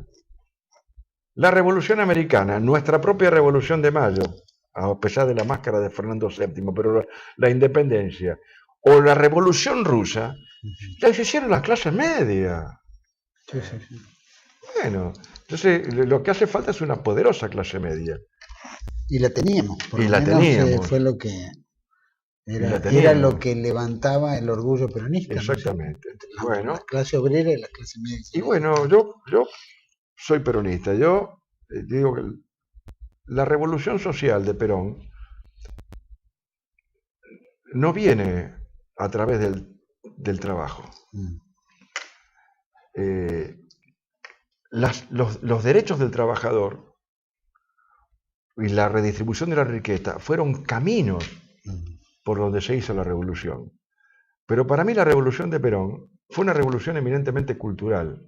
La Revolución Americana, nuestra propia Revolución de Mayo, a pesar de la máscara de Fernando VII, pero la independencia, o la Revolución Rusa, la hicieron las clases medias. Sí, sí, sí. Bueno, entonces lo que hace falta es una poderosa clase media. Y la teníamos, por Y lo la menos teníamos. fue lo que era teníamos. lo que levantaba el orgullo peronista. Exactamente. ¿No? Bueno, La clase obrera y la clase media. y bueno, yo soy peronista. Yo digo que la revolución social de Perón no viene a través del trabajo. Los derechos del trabajador y la redistribución de la riqueza fueron caminos por donde se hizo la revolución. Pero para mí la revolución de Perón fue una revolución eminentemente cultural.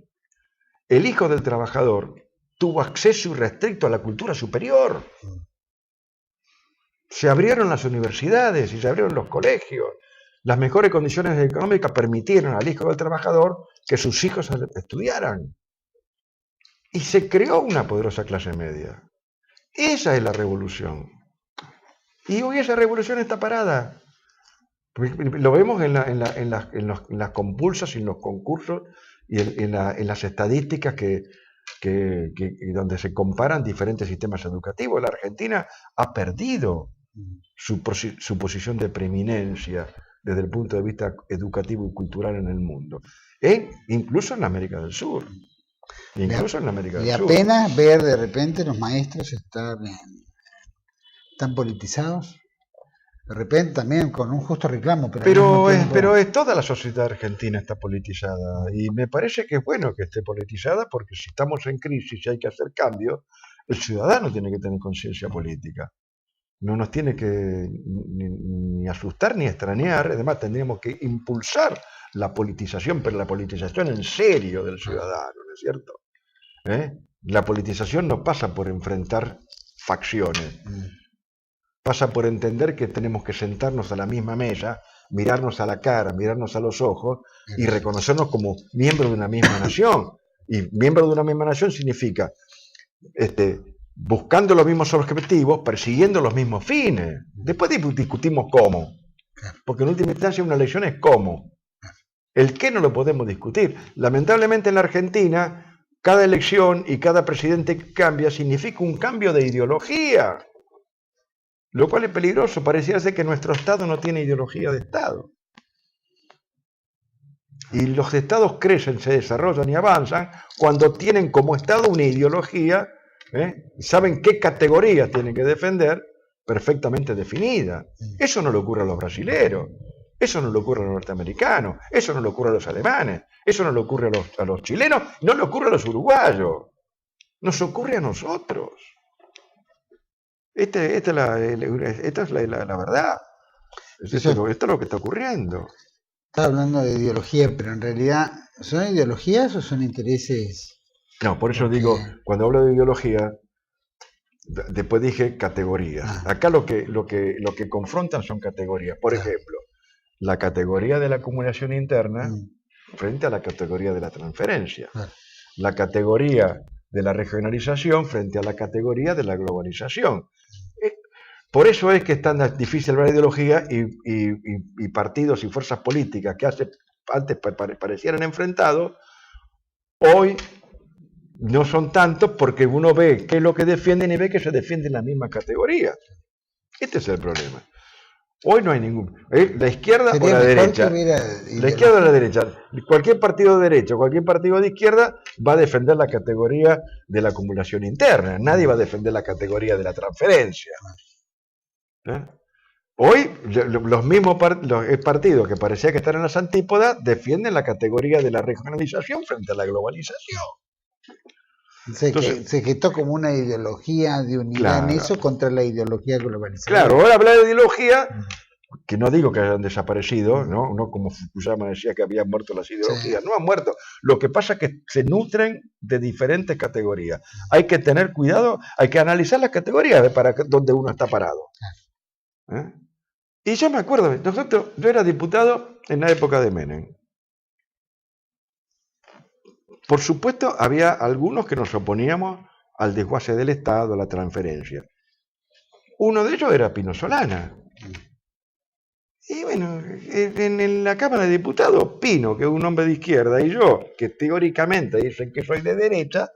El hijo del trabajador tuvo acceso irrestricto a la cultura superior. Se abrieron las universidades y se abrieron los colegios. Las mejores condiciones económicas permitieron al hijo del trabajador que sus hijos estudiaran. Y se creó una poderosa clase media. Esa es la revolución. Y hoy esa revolución está parada. Lo vemos en las compulsas y en los concursos y en las estadísticas donde se comparan diferentes sistemas educativos. La Argentina ha perdido su posición de preeminencia desde el punto de vista educativo y cultural en el mundo, incluso en América del Sur. Incluso en América del Sur. Y apenas ver de repente los maestros están politizados, de repente también con un justo reclamo. Pero es toda la sociedad argentina está politizada, y me parece que es bueno que esté politizada, porque si estamos en crisis y hay que hacer cambios, el ciudadano tiene que tener conciencia política. No nos tiene que ni asustar ni extrañar. Además, tendríamos que impulsar la politización, pero la politización en serio del ciudadano, ¿no es cierto? La politización no pasa por enfrentar facciones, pasa por entender que tenemos que sentarnos a la misma mesa, mirarnos a la cara, mirarnos a los ojos y reconocernos como miembros de una misma nación. Y miembro de una misma nación significa buscando los mismos objetivos, persiguiendo los mismos fines. Después discutimos cómo, porque en última instancia una elección es cómo. El qué no lo podemos discutir. Lamentablemente en la Argentina, cada elección y cada presidente que cambia significa un cambio de ideología, lo cual es peligroso. Pareciera ser que nuestro Estado no tiene ideología de Estado. Y los Estados crecen, se desarrollan y avanzan cuando tienen como Estado una ideología, saben qué categorías tienen que defender perfectamente definida. Eso no le ocurre a los brasileros, eso no le ocurre a los norteamericanos, eso no le ocurre a los alemanes, eso no le ocurre a los chilenos, no le ocurre a los uruguayos, nos ocurre a nosotros. Esta es la verdad. Esto es lo que está ocurriendo. Está hablando de ideología, pero en realidad, ¿son ideologías o son intereses? No, por eso digo, cuando hablo de ideología, después dije categorías. Acá lo que confrontan son categorías. Por ejemplo, la categoría de la acumulación interna frente a la categoría de la transferencia. La categoría de la regionalización frente a la categoría de la globalización. Por eso es que es tan difícil hablar de ideología y partidos y fuerzas políticas que antes parecieran enfrentados, hoy no son tantos, porque uno ve qué es lo que defienden y ve que se defienden la misma categoría. Este es el problema. Hoy no hay ningún... la izquierda o la derecha. La izquierda o la derecha. Cualquier partido de derecha o cualquier partido de izquierda va a defender la categoría de la acumulación interna. Nadie va a defender la categoría de la transferencia. Hoy los mismos partidos que parecía que están en las antípodas defienden la categoría de la regionalización frente a la globalización. Se gestó como una ideología de unidad en eso contra la ideología globalizada. Claro, ahora hablar de ideología, que no digo que hayan desaparecido, no como Fukuyama decía que habían muerto las ideologías, no han muerto. Lo que pasa es que se nutren de diferentes categorías. Hay que tener cuidado, hay que analizar las categorías para donde uno está parado. Y yo me acuerdo, yo era diputado en la época de Menem. Por supuesto, había algunos que nos oponíamos al desguace del Estado, a la transferencia. Uno de ellos era Pino Solana. Y bueno, en la Cámara de Diputados, Pino, que es un hombre de izquierda, y yo, que teóricamente dicen que soy de derecha,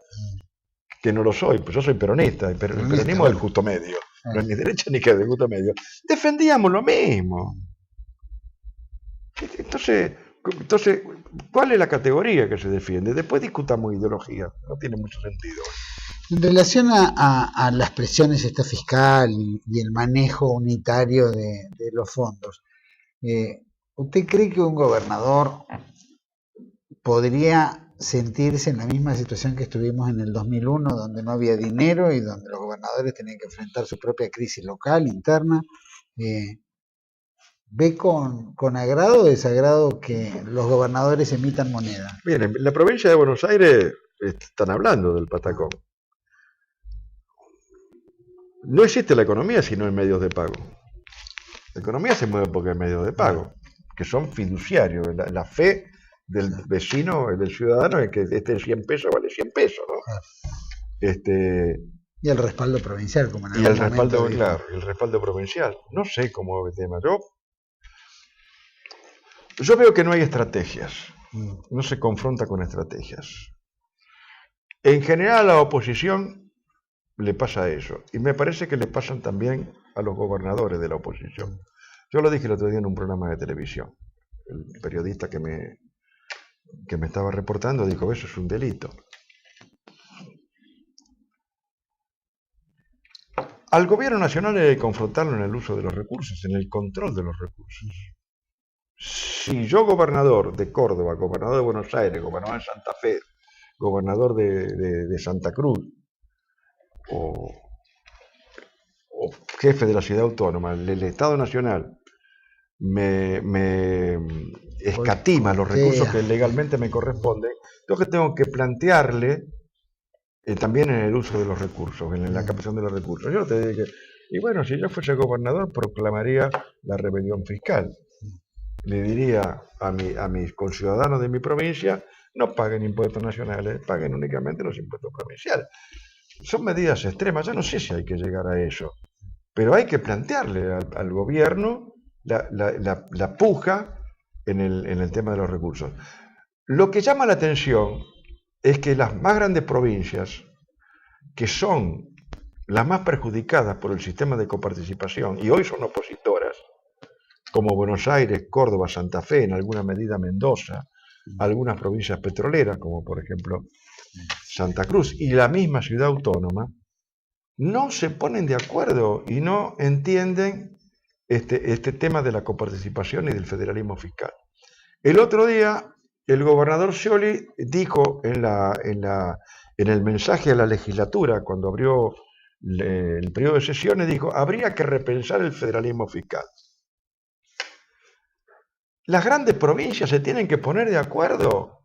que no lo soy, pues yo soy peronista, pero el peronismo es del justo medio. No es ni derecha ni que del justo medio. Defendíamos lo mismo. Entonces, ¿cuál es la categoría que se defiende? Después discutamos ideología, no tiene mucho sentido. En relación a las presiones fiscal y el manejo unitario de los fondos, ¿usted cree que un gobernador podría sentirse en la misma situación que estuvimos en el 2001, donde no había dinero y donde los gobernadores tenían que enfrentar su propia crisis local, interna? ¿Ve con agrado o desagrado que los gobernadores emitan moneda? Bien, en la provincia de Buenos Aires están hablando del patacón. no existe la economía si no hay medios de pago. La economía se mueve porque hay medios de pago, que son fiduciarios. La fe del vecino, del ciudadano, es que este 100 pesos vale 100 pesos, ¿no? Y el respaldo provincial, como en Y algún el respaldo, momento dijo. claro, el respaldo provincial. No sé cómo es el tema. Yo veo que no hay estrategias. No se confronta con estrategias. En general a la oposición le pasa eso. Y me parece que le pasan también a los gobernadores de la oposición. Yo lo dije el otro día en un programa de televisión. El periodista que me estaba reportando dijo, eso es un delito. Al gobierno nacional hay que confrontarlo en el uso de los recursos, en el control de los recursos. Si yo, gobernador de Córdoba, gobernador de Buenos Aires, gobernador de Santa Fe, gobernador de Santa Cruz, o jefe de la ciudad autónoma, el Estado Nacional, me escatima los recursos que legalmente me corresponden, entonces tengo que plantearle también en el uso de los recursos, en la captación de los recursos. Yo te dije, y bueno, si yo fuese gobernador, proclamaría la rebelión fiscal. Le diría a mis conciudadanos de mi provincia, no paguen impuestos nacionales, paguen únicamente los impuestos provinciales. Son medidas extremas, yo no sé si hay que llegar a eso, pero hay que plantearle al gobierno la puja en el tema de los recursos. Lo que llama la atención es que las más grandes provincias, que son las más perjudicadas por el sistema de coparticipación, y hoy son opositoras, como Buenos Aires, Córdoba, Santa Fe, en alguna medida Mendoza, algunas provincias petroleras, como por ejemplo Santa Cruz, y la misma ciudad autónoma, no se ponen de acuerdo y no entienden este tema de la coparticipación y del federalismo fiscal. El otro día, el gobernador Scioli dijo en el mensaje a la legislatura, cuando abrió el periodo de sesiones, dijo, habría que repensar el federalismo fiscal. Las grandes provincias se tienen que poner de acuerdo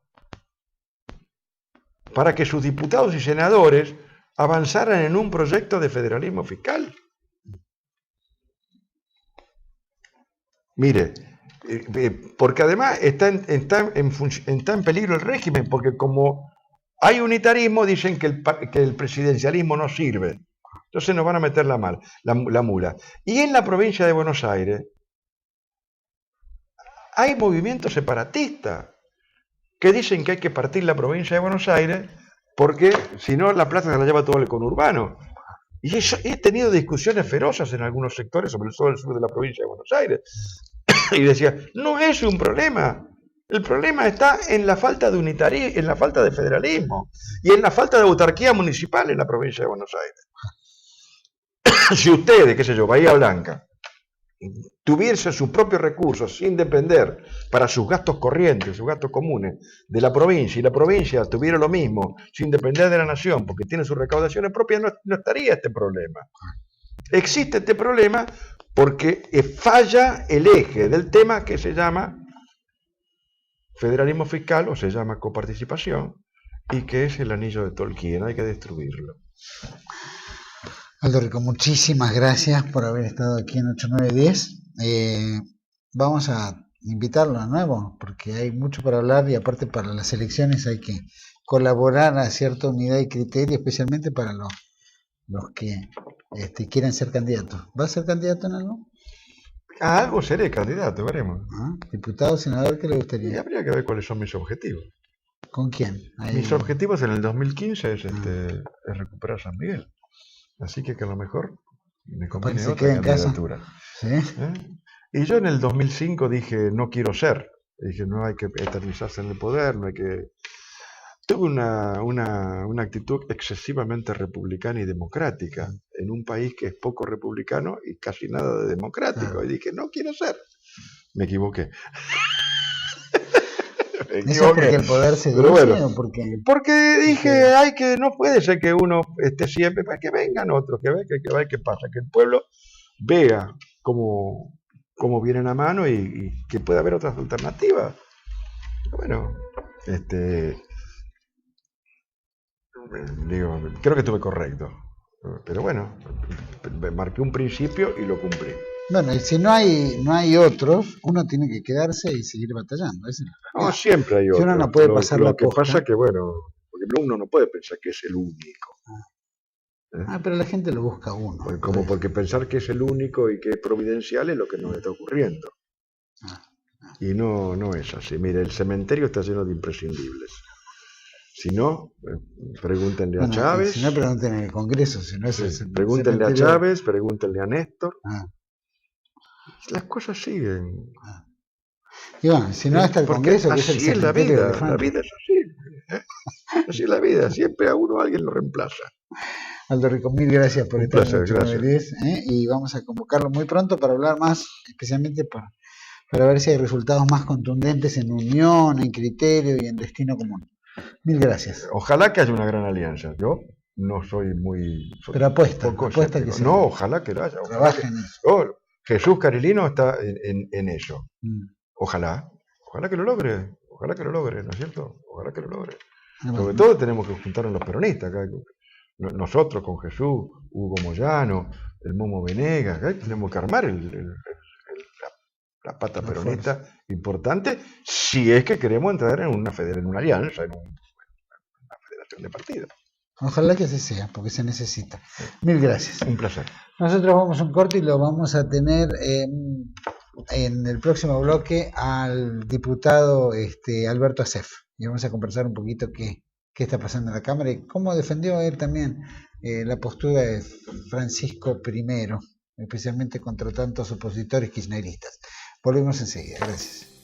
para que sus diputados y senadores avanzaran en un proyecto de federalismo fiscal. Mire, porque además está en peligro el régimen, porque como hay unitarismo, dicen que el presidencialismo no sirve. Entonces nos van a meter la mula. Y en la provincia de Buenos Aires hay movimientos separatistas que dicen que hay que partir la provincia de Buenos Aires porque si no la plata se la lleva todo el conurbano. Y he tenido discusiones feroces en algunos sectores, sobre todo el sur de la provincia de Buenos Aires. Y decía, no es un problema. El problema está en la falta de unitarismo, en la falta de federalismo y en la falta de autarquía municipal en la provincia de Buenos Aires. Si ustedes, qué sé yo, Bahía Blanca, tuviese sus propios recursos sin depender para sus gastos corrientes, sus gastos comunes de la provincia, y la provincia tuviera lo mismo sin depender de la nación porque tiene sus recaudaciones propias, no estaría este problema. Existe este problema porque falla el eje del tema que se llama federalismo fiscal o se llama coparticipación y que es el anillo de Tolkien, hay que destruirlo. Aldo Rico, muchísimas gracias por haber estado aquí en 8910. Vamos a invitarlo de nuevo porque hay mucho para hablar y aparte para las elecciones hay que colaborar a cierta unidad y criterio, especialmente para los que quieren ser candidatos. ¿Va a ser candidato en algo? A algo seré candidato, veremos. Diputado, senador, ¿qué le gustaría? Y habría que ver cuáles son mis objetivos. ¿Con quién? Mis objetivos en el 2015 es recuperar San Miguel. Así que a lo mejor me conviene otra candidatura. ¿Sí? Y yo en el 2005 dije, no quiero ser. Dije, no hay que eternizarse en el poder, no hay que... Tuve una actitud excesivamente republicana y democrática en un país que es poco republicano y casi nada de democrático. Y dije, no quiero ser. Me equivoqué. ¿Eso es porque el poder se dice o porque...? Porque dije, no puede ser que uno esté siempre, para que vengan otros, que vean qué pasa, que el pueblo vea cómo vienen a mano y que pueda haber otras alternativas. Bueno, creo que estuve correcto. Pero bueno, marqué un principio y lo cumplí. Bueno, y si no hay otros, uno tiene que quedarse y seguir batallando. Esa es la No, realidad. siempre hay Si otro. uno no puede pasar la Lo que posta. pasa que, bueno, porque uno no puede pensar que es el único. Pero la gente lo busca a uno. Pues como porque pensar que es el único y que es providencial es lo que nos está ocurriendo. Y no es así. Mire, el cementerio está lleno de imprescindibles. Si no, pregúntenle a Chávez. Si no, pregunten en el Congreso. Si no es pregúntenle a Chávez, pregúntenle a Néstor. Las cosas siguen. Y bueno, si no está el Congreso, que es el cementerio de la vida es así. Así es la vida. Siempre a uno alguien lo reemplaza. Aldo Rico, mil gracias por estar en 8910, y vamos a convocarlo muy pronto para hablar más, especialmente para ver si hay resultados más contundentes en unión, en criterio y en destino común. Mil gracias. Ojalá que haya una gran alianza. Yo no soy muy... Pero apuesta que sí. No, ojalá que lo haya. Trabaja en eso. Jesús Carilino está en eso. Ojalá que lo logre. Ojalá que lo logre, ¿no es cierto? Ojalá que lo logre. Sobre todo tenemos que juntarnos los peronistas acá. Nosotros con Jesús, Hugo Moyano, el Momo Venegas, tenemos que armar la pata peronista importante si es que queremos entrar en una alianza, en una federación de partidos. Ojalá que así sea, porque se necesita. Mil gracias. Un placer. Nosotros vamos a un corte y lo vamos a tener en el próximo bloque al diputado Alberto Asef. Y vamos a conversar un poquito qué está pasando en la Cámara y cómo defendió él también la postura de Francisco I, especialmente contra tantos opositores kirchneristas. Volvemos enseguida. Gracias.